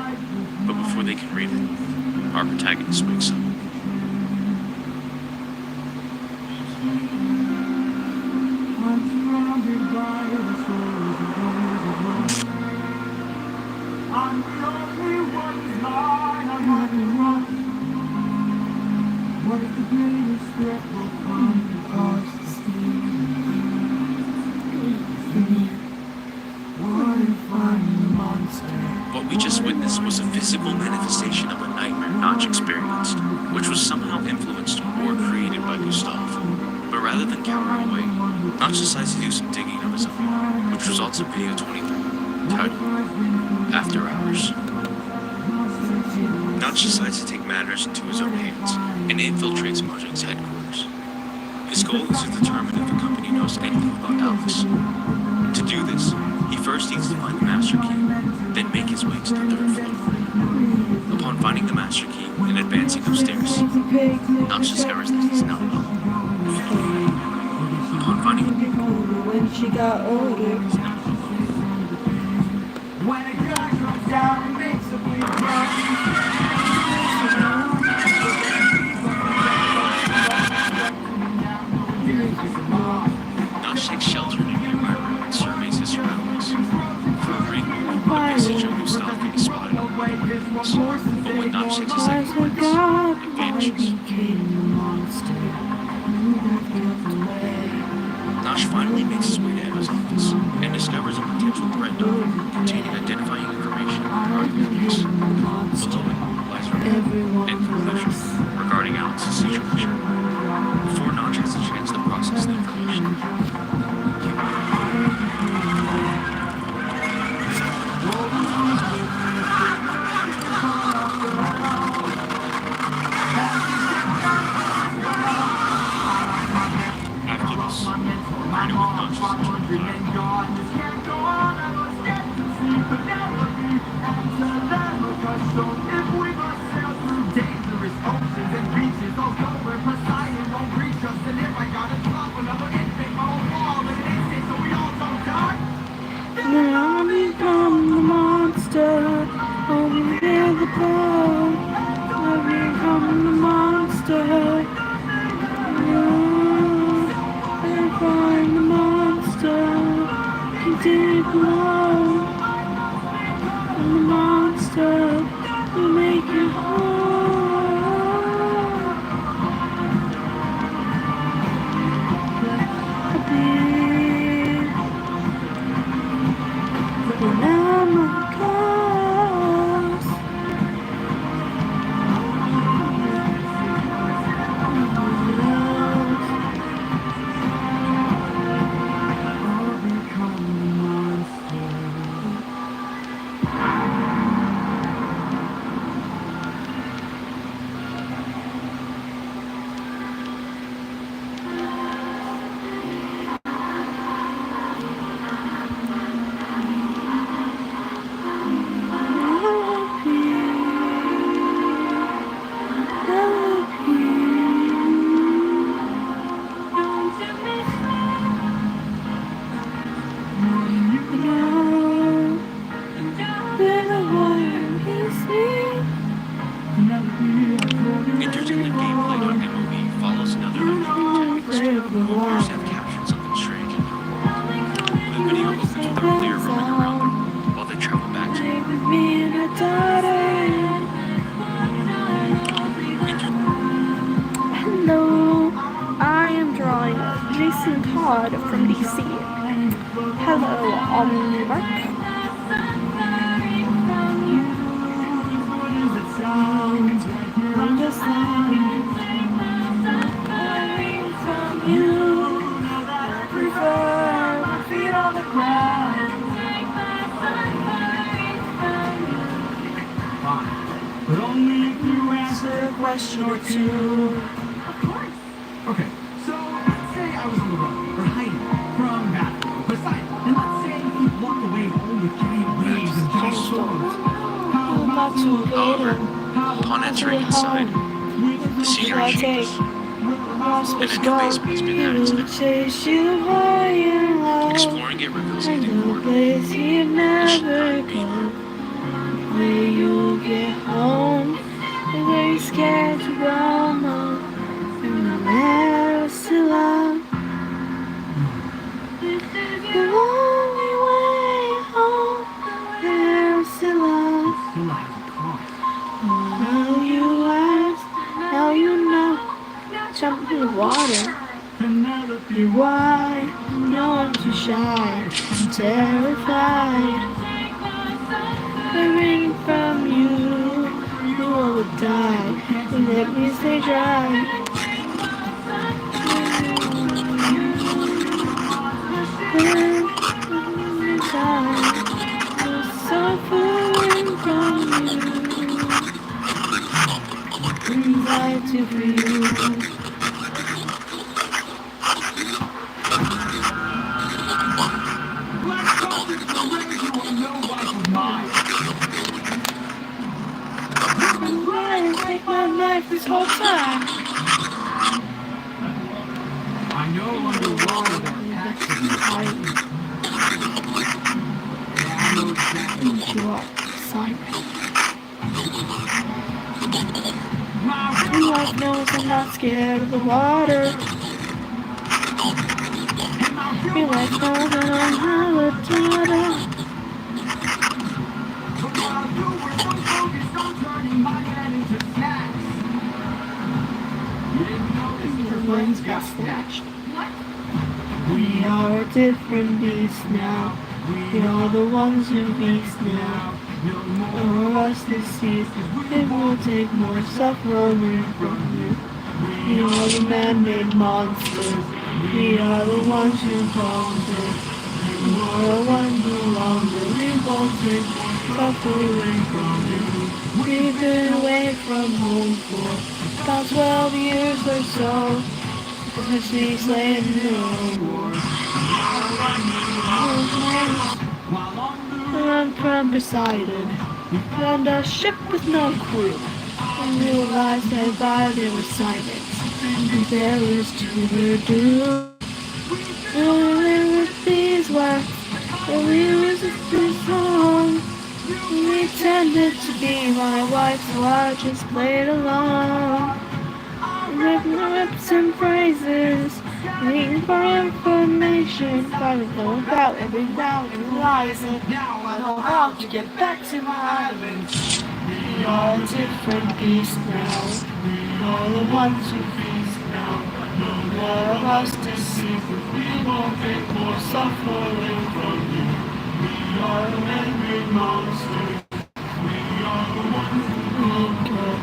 But before they can read it, our protagonist wakes up. I'm the only one who's mine. I'm not the one. What if the greatest threat will come across the sea? What if I'm the monster? What we just witnessed was a physical manifestation of a nightmare Notch experienced, which was somehow influenced or created by Gustav. But rather than cower away, Notch decides to do some digging of his own, which results in video 23, titled After Hours. Notch decides to take matters into his own hands and infiltrates Mojang's headquarters. His goal is to determine if the company knows anything about Alex. To do this, he first needs to find the master key, then make his way to the third floor. Upon finding the master key and advancing upstairs, Notch discovers that he's not alone. Upon finding when she got older. When a guy comes down and makes a big Notch takes shelter in a nearby room and surveys his surroundings. For a brief moment, the message of Gustav can be spotted on the windows, but when Notch takes a second glance, it vanishes. Notch finally makes his way to Emma's office and discovers a potential threat document containing identifying information regarding the case. Below it lies her and conclusion regarding Alex's situation. Before Notch has a chance to process the information, after this, learning what Notch is on. This can't go on. I must get to sleep, but never be enter never custom. If we must sail through dangerous oceans and beaches, I'll go where Poseidon won't reach us. And if I gotta drop another infant, I'll fall in an instant so we all don't die. Then I'll become the monster. I'll be there the power. I'll become the monster. I'll find the monster. Continue below. And the monster will make you whole. When I'm a ghost, I'll become the monster. Entertainment gameplay on MLB follows another unknown Warriors have captured something strange in their world. The video opens with a player roaming around while they travel back to Hello, I am drawing Jason Todd from DC. Hello, Mark. I'm just learning from you. I prefer my feet on the ground. Fine. But only if you answer A question or two. Of course. Okay, so let's say I was on the road or hiding from Batman, Poseidon, and let's say he walked away home with giant waves and giant storms. How about you However, later? upon entering inside, the scenery changes, and a new basement has been added to the Chase you high and low. exploring it reveals a And new the world. place you never go. Where you'll get home. And where you're scared to roam on. And the air still out. The only way home. The air still out. Still has a cost. Now you ask, now you know. Jump in the water. Penelope, Why? No, I'm too shy. I'm terrified. Living from you. You all would die. And let me stay dry. Suffering from you. Anxiety for you. Black Coffee is the original no wife of mine. Why take my life this whole time? I know underwater there are actions and fighting. I know exactly what You are Simon. my And life knows I'm not scared of the water. Your life knows that I'm Halladada. But what I'll do is I'm focused on turning my head into snacks. You didn't notice your friends got snatched. We are a different beast now. We are the ones who beast now. No more For us to see, it will take more suffering from you. We are the man-made monsters. We are the ones who conquer. You are the ones who longer. We won't take more suffering from you. We've been away from home for about 12 years or so. Especially slaying the war. undecided. And a ship with no crew. And realized that by there was silence. And there was to their doom. And there were these words. And we was this song. We tended to be my wife, so I just played along. Rips and phrases, waiting for information. Gotta know about every doubt and lies. And now I know how to get back to my island. We are a different beast now. We are the ones who feast now. More of us to see, we won't get more suffering from you. We are the angry monsters. We are the ones who won't care.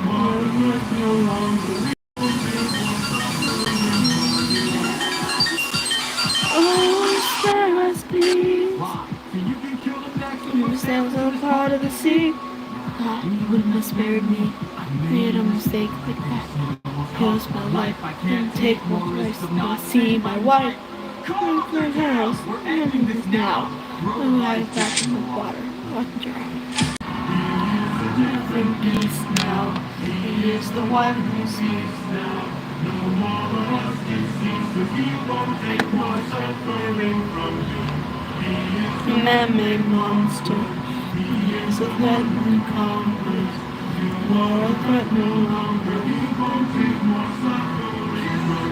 We're no longer. Oh, spare us, please. Understand was all part of the sea. Thought you wouldn't have spared me. Made a mistake like that. Kills my life. I can't take more risks than not see my wife. Come for her house. Ending this now. My wife back in the water. Watch her out. Different beast now. He is the one who sees now. No more of us deceased, but he won't take more suffering from you. He is a man-made monster. He is a threat that conquers. You are a threat no longer. He won't take more suffering from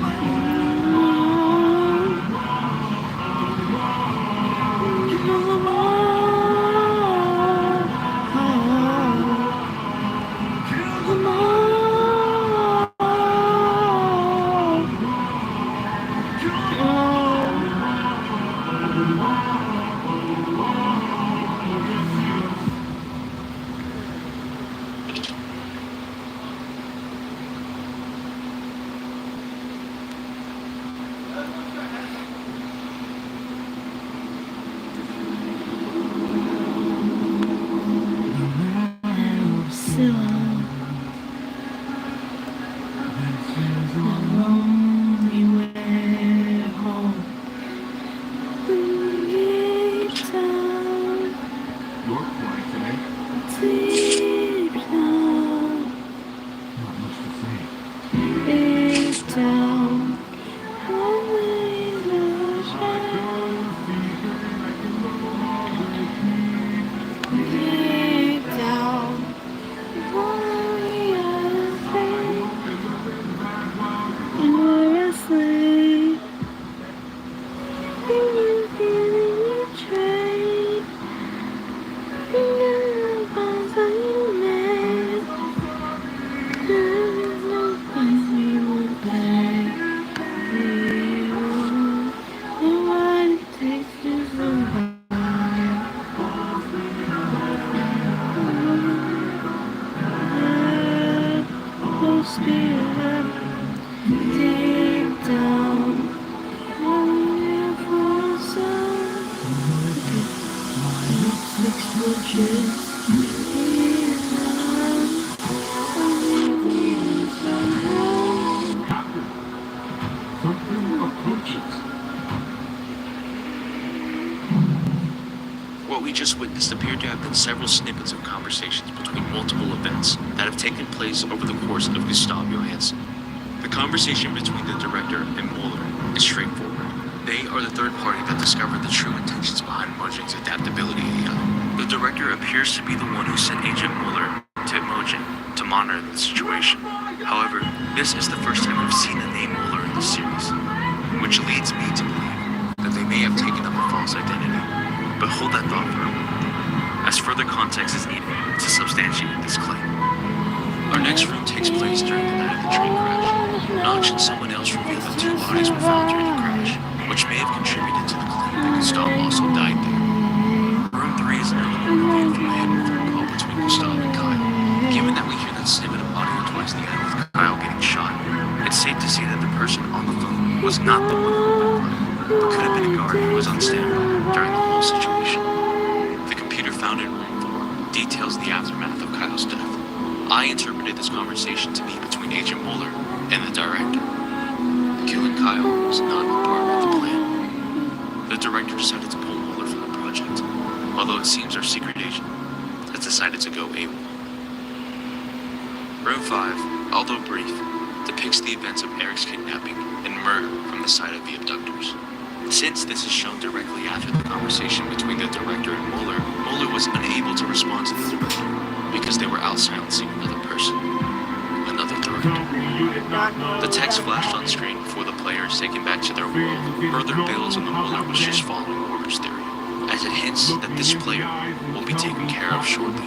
What we just witnessed appeared to have been several snippets of conversations between multiple events that have taken place over the course of Gustav Johansson. The conversation between the director and Mueller is straightforward. They are the third party that discovered the true intentions behind Mojang's adaptability AI. The director appears to be the one who sent Agent Mueller to Mojang to monitor the situation. However, this is the first time we've seen the name Mueller in the series, which leads me to believe that they may have taken up a false identity. But hold that thought for a moment, as further context is needed to substantiate this claim. Our next film takes place during the night of the train crash. Notch and someone else reveal that two bodies were found during the crash, which may have contributed to the claim that Gustav also died there. Room 3 is an element revealed from the hidden phone call between Gustav and Kyle. Given that we hear that snippet of audio towards the end with Kyle getting shot, it's safe to say that the person on the phone was not the one who went but could have been a guard who was on standby during the whole situation. The computer found in room 4 details the aftermath of Kyle's death. I interpreted this conversation to be between Agent Mueller and the director. Killing Kyle was not a part of the plan. The director decided to pull Mueller from the project. although it seems our secret agent has decided to go AWOL. Room 5, although brief, depicts the events of Eric's kidnapping and murder from the side of the abductors. Since this is shown directly after the conversation between the director and Mueller, Mueller was unable to respond to the director because they were out silencing another person, another director. The text flashed on screen before the player is taken back to their world further builds on the Mueller was just following orders theory, as it hints that this player will be taken care of shortly,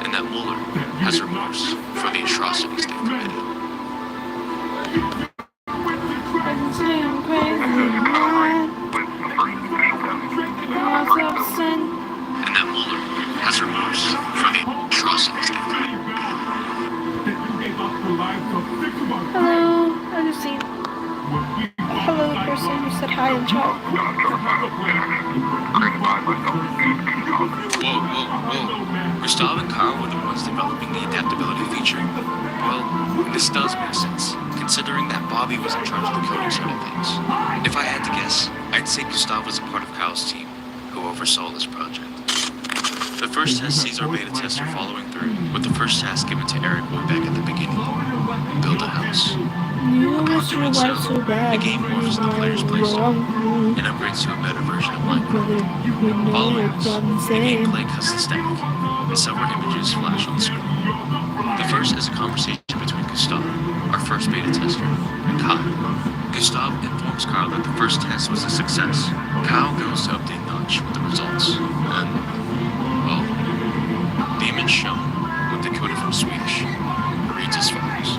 and that Mueller has remorse for the atrocities they've committed. I'm crazy, mad. And that Mueller has remorse for the atrocities they've committed. Hello, I just seen. Hello, the person who said hi in chat. Whoa. Gustav and Kyle were the ones developing the adaptability feature. Well, this does make sense, considering that Bobby was in charge of the coding side of things. If I had to guess, I'd say Gustav was a part of Kyle's team, who oversaw this project. The first test sees our beta tester following through with the first task given to Eric way back at the beginning. Build a house. Upon doing so, the game morphs the player's playstyle and upgrades to a better version of Minecraft. Following us, the gameplay cuts the static, and several images flash on the screen. The first is a conversation between Gustav, our first beta tester, and Kyle. Gustav informs Kyle that the first test was a success. Kyle goes to update Notch with the results, and, well, the image shown, when decoded from Swedish, reads as follows.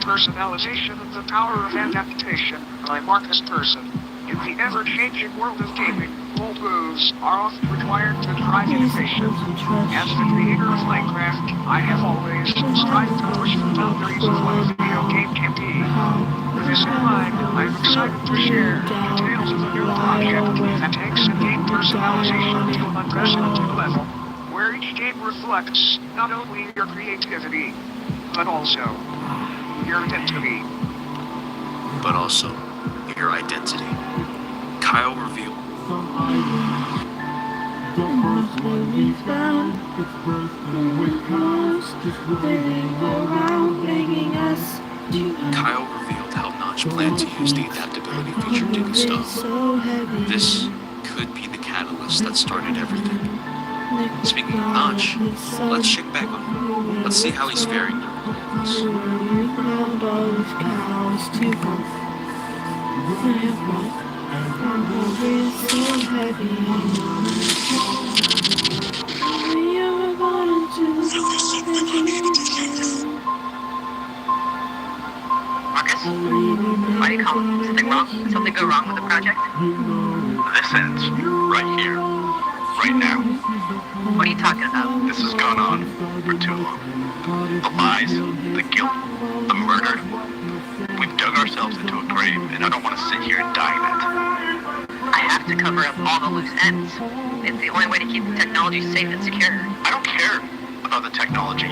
Personalization of the power of adaptation by Marcus Persson. In the ever-changing world of gaming, bold moves are often required to drive innovation. As the creator of Minecraft, I have always strived to push the boundaries of what a video game can be. With this in mind, I'm excited to share details of a new project that takes in-game personalization to an unprecedented level, where each game reflects not only your creativity, but also your identity. But also, your identity. Kyle revealed. Kyle revealed how Notch planned to use the adaptability feature to Gustav. This could be the catalyst that started everything. Speaking of Notch, let's check back on him. Let's see how he's faring during this. Marcus? Why do you call it? Something wrong? Something go wrong with the project? This ends right here, right now. What are you talking about? This has gone on for too long. The lies, the guilt, the murder. We've dug ourselves into a grave, and I don't want to sit here and die in it. I have to cover up all the loose ends. It's the only way to keep the technology safe and secure. I don't care about the technology.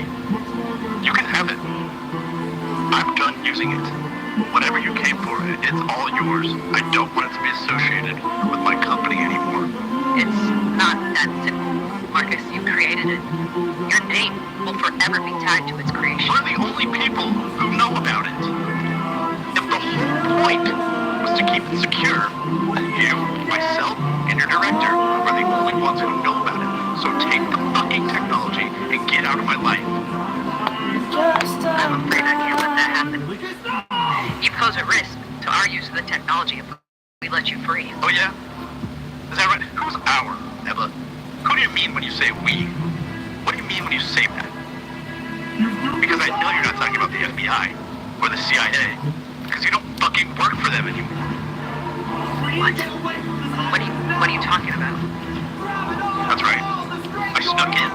You can have it. I'm done using it. Whatever you came for, it's all yours. I don't want it to be associated with my company anymore. It's not that simple. Marcus, you created it. Your name will forever be tied to its creation. We're the only people who know about it. If the whole point was to keep it secure, then you, myself, and your director are the only ones who know about it. So take the fucking technology and get out of my life. I'm afraid I can't let that happen. You pose a risk to our use of the technology if we let you free. Oh yeah? Is that right? Who's our, Eva? Who do you mean when you say we? What do you mean when you say that? Because I know you're not talking about the FBI or the CIA, because you don't fucking work for them anymore. What? What are you talking about? That's right. I snuck in.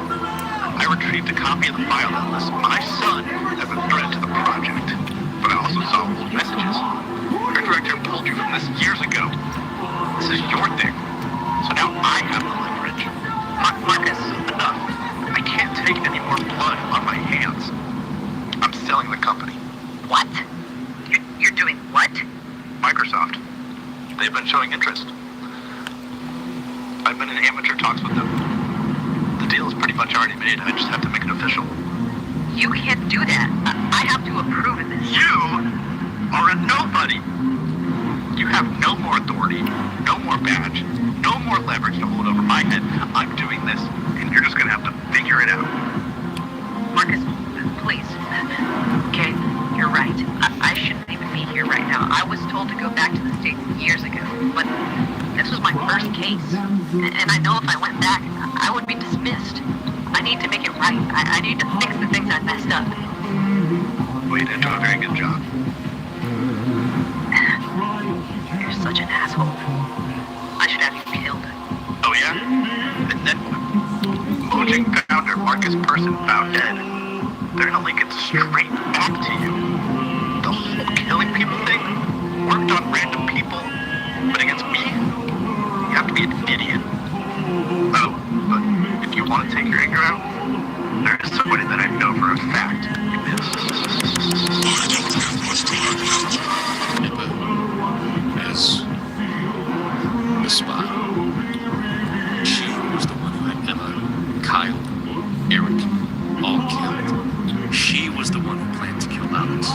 I retrieved a copy of the file that lists my son as a threat to the project. But I also saw old messages. Your director pulled you from this years ago. This is your thing. So now I have the leverage. Marcus, enough. I can't take any more blood on my hands. I'm selling the company. What? You're doing what? Microsoft. They've been showing interest. I've been in amateur talks with them. pretty much already made. I just have to make it official. You can't do that. I have to approve of this. You are a nobody. You have no more authority, no more badge, no more leverage to hold over my head. I'm doing this, and you're just gonna have to figure it out. Marcus, please. Okay, you're right. I shouldn't even be here right now. I was told to go back to the States years ago, but this was my first case. And I know if I went back, I would be dismissed. I need to make it right. I need to fix the things I messed up. Well, you didn't do a very good job. You're such an asshole. I should have you killed. Oh, yeah? And then Mojang founder Marcus Person found dead. They're gonna link it straight back to you. The whole killing people thing worked on random people, but against me? You have to be an idiot. Oh, but if you want to take your anger out, there is somebody that I know for a fact you missed. As the spy, she was the one who had Emma, Kyle, Eric, all killed. She was the one who planned to kill Alex.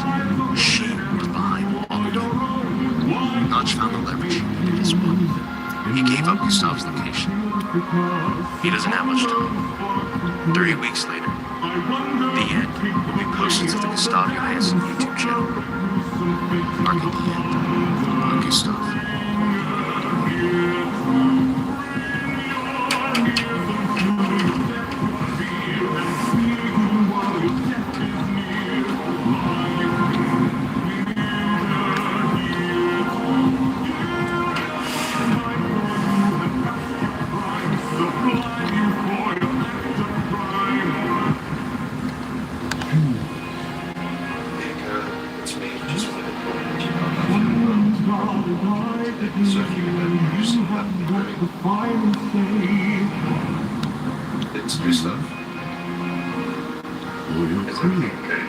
She was behind all of it. Notch found the leverage he needed as well. He gave up Gustav's location. He doesn't have much time. 30 weeks later, the end will be posted to the Gustav Johansson YouTube channel. Marking the end on Gustav. It's me, just wanted to let you know so if you remember using that it's new stuff. Is everything okay?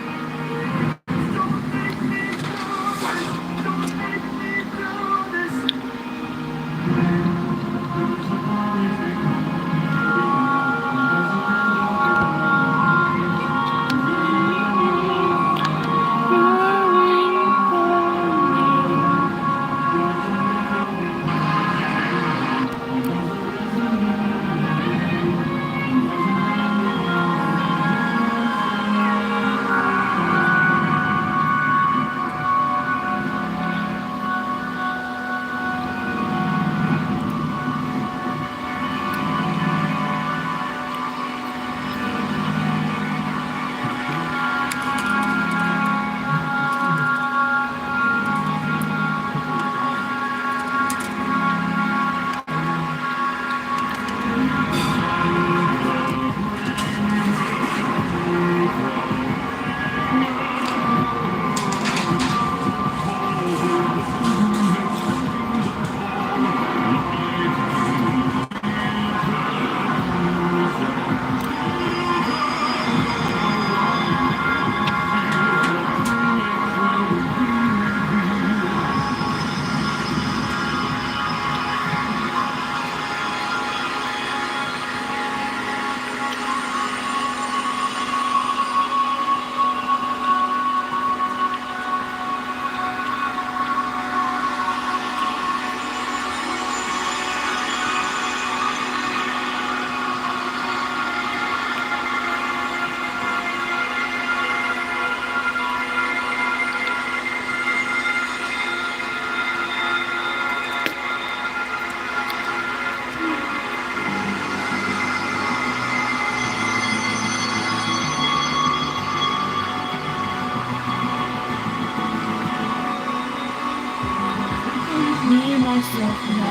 Me, myself, and I.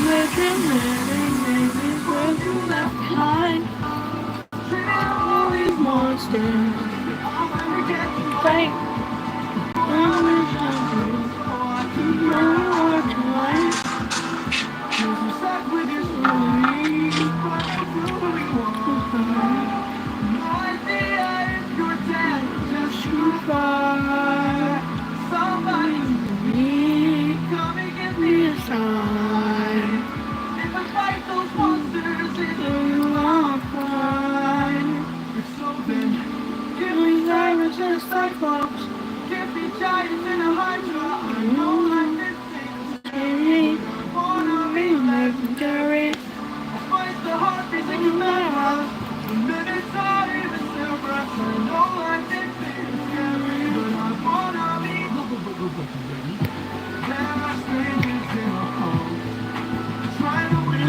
Making babies, working left behind. All these monsters. Fight. Always hungry. No more time. Just too far. Somebody me a sign. If I fight those monsters in the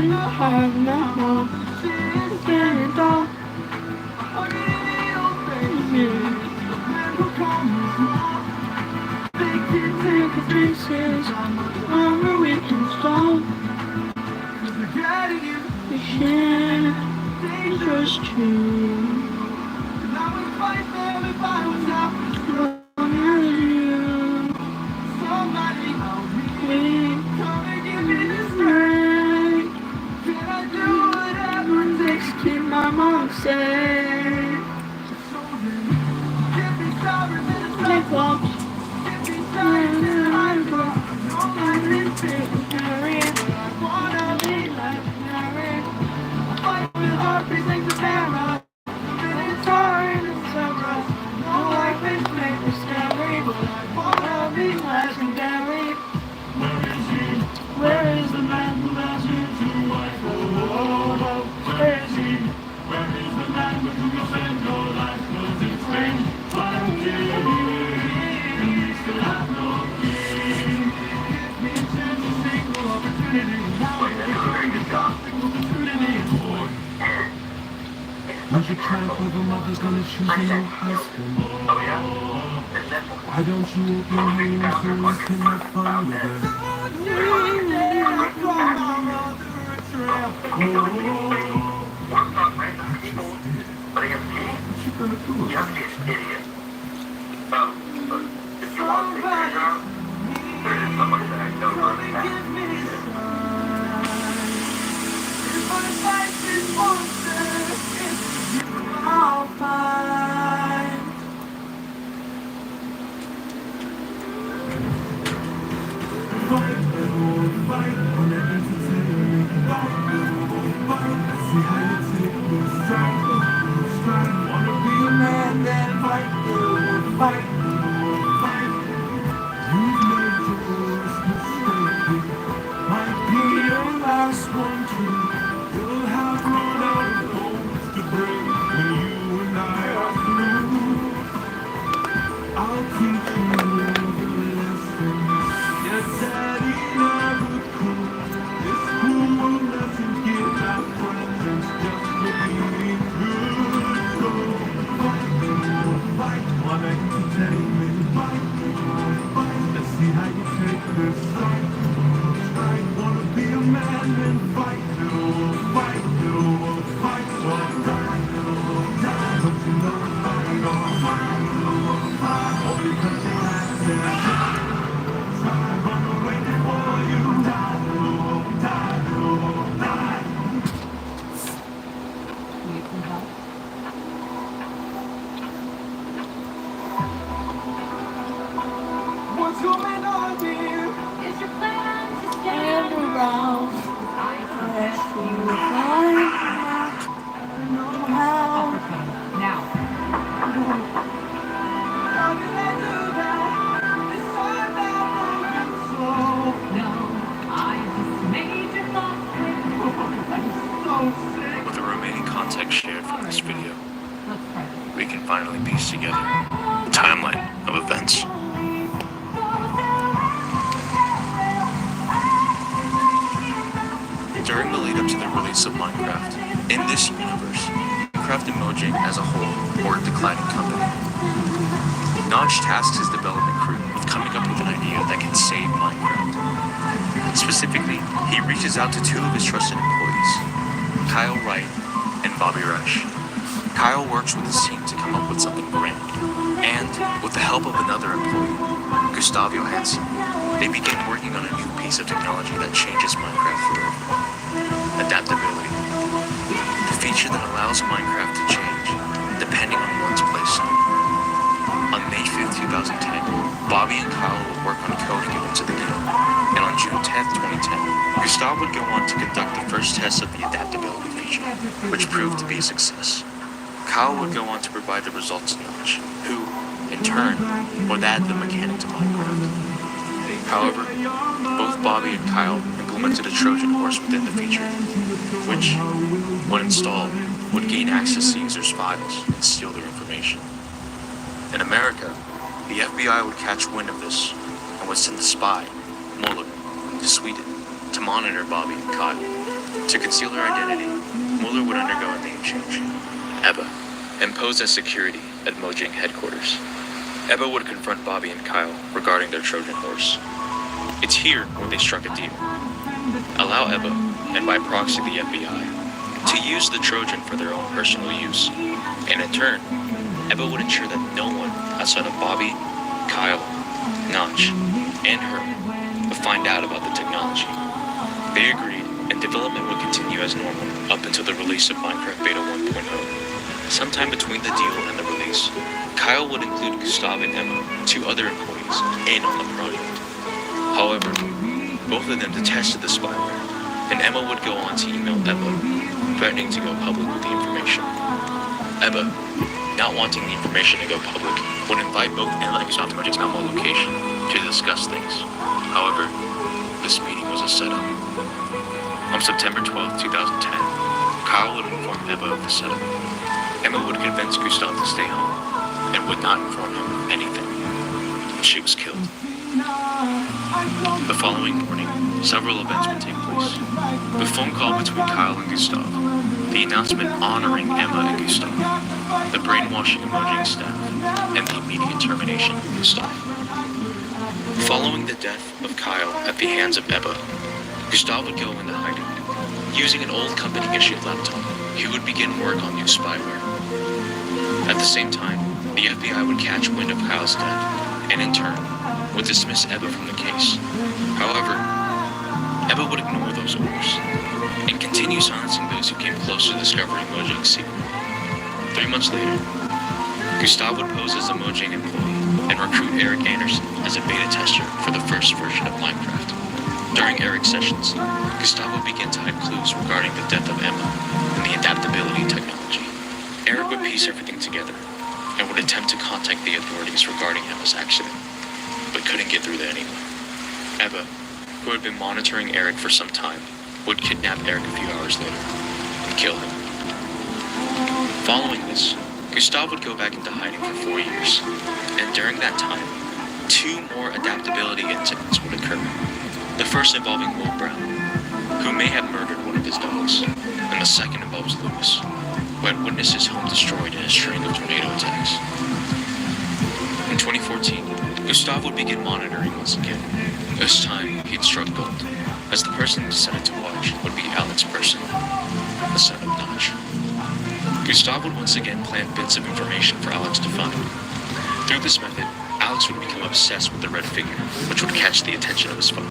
have no get it all. Take the pieces where we install. We share dangerous truth. My mom said, take walks, I live in career, wanna be like Mary, fight with everything to bear up, it's hard, it's so rough, no life is made for scary, wanna be legendary. Where is the man who asked you to wife? Where is he? Where is the man with whom you spend your life? Cause it's rain, but you still have no king. Give me a chance to single opportunity. Now I'm going to go. Opportunity, boy. When's your child over mother's gonna choose a new husband? Oh yeah? Why don't you open your eyes so we can have fun with her? If you want to take care of, there is somebody that I know really I'll find. Fight on the entertainment. See how you take me stride. Wanna be a man that fight. You've made your worst mistake. Might be your last one too. You'll have run out of bones to break when you and I are through. I'll teach you the lesson. Your daddy never could. This school doesn't give out presents just for being good. So fight on entertainment. Let's see how you take this fight. Wanna be a man and fight. Fight or die. But you know fight or fight. All because you have to. What's going on here? Is your plan to Stand around. If you find out, I know how. now? How did I do that? It's hard now, moving slow. No, I just made your thoughts I'm so sick. With the remaining context shared from this video, Let's try. we can finally piece together a timeline of events. During the lead up to the release of Minecraft, in this universe, Minecraft and Mojang as a whole were a declining company. Notch tasks his development crew with coming up with an idea that can save Minecraft. Specifically, he reaches out to two of his trusted employees, Kyle Wright and Bobby Rush. Kyle works with his team to come up with something grand, and with the help of another employee, Gustavo Hansen, they begin working on a new piece of technology that changes Minecraft forever. Adaptability. The feature that allows Minecraft to change depending on one's playstyle. On May 5th, 2010, Bobby and Kyle would work on code given to the game, and on June 10th, 2010, Gustavo would go on to conduct the first test of the adaptability feature, which proved to be a success. Kyle would go on to provide the results to Notch, who, in turn, would add the mechanic to Minecraft. However, both Bobby and Kyle implemented a Trojan horse within the feature, which, when installed, would gain access to users' files and steal their information. In America, the FBI would catch wind of this and would send a spy, Mueller, to Sweden to monitor Bobby and Kyle. To conceal her identity, Mueller would undergo a name change. Ebba, and pose as security at Mojang headquarters. Ebba would confront Bobby and Kyle regarding their Trojan horse. It's here where they struck a deal. Allow Ebba, and by proxy the FBI, to use the Trojan for their own personal use. And in turn, Ebba would ensure that no one outside of Bobby, Kyle, Notch, and her would find out about the technology. They agreed, and development would continue as normal up until the release of Minecraft Beta 1.0. Sometime between the deal and the release, Kyle would include Gustav and Emma, 2 other employees, in on the project. However, both of them detested the spyware, and Emma would go on to email Ebba, threatening to go public with the information. Ebba, not wanting the information to go public, would invite both Emma and Gustav to Mojang's Malmo location to discuss things. However, this meeting was a setup. On September 12, 2010, Kyle would inform Ebba of the setup. Emma would convince Gustav to stay home and would not inform him of anything. She was killed. The following morning, several events would take place. The phone call between Kyle and Gustav, the announcement honoring Emma and Gustav, the brainwashing of Mojang staff, and the immediate termination of Gustav. Following the death of Kyle at the hands of Ebba, Gustav would go into hiding. Using an old company-issued laptop, he would begin work on new spyware. At the same time, the FBI would catch wind of Kyle's death, and in turn, would dismiss Ebba from the case. However, Ebba would ignore those orders, and continue silencing those who came close to discovering Mojang's secret. 3 months later, Gustav would pose as a Mojang employee, and recruit Eric Anderson as a beta tester for the first version of Minecraft. During Eric's sessions, Gustav would begin to hide clues regarding the death of Emma and the adaptability technology. Eric would piece everything together and would attempt to contact the authorities regarding Emma's accident, but couldn't get through there anyway. Ebba, who had been monitoring Eric for some time, would kidnap Eric a few hours later and kill him. Following this, Gustav would go back into hiding for 4 years, and during that time, 2 more adaptability incidents would occur. The first involving Will Brown, who may have murdered one of his dogs, and the second involves Lewis, who had witnessed his home destroyed in a string of tornado attacks. In 2014, Gustav would begin monitoring once again. This time, he'd struck gold, as the person he decided to watch would be Alex Person, the son of Notch. Gustav would once again plant bits of information for Alex to find. Through this method, Alex would become obsessed with the red figure, which would catch the attention of his father.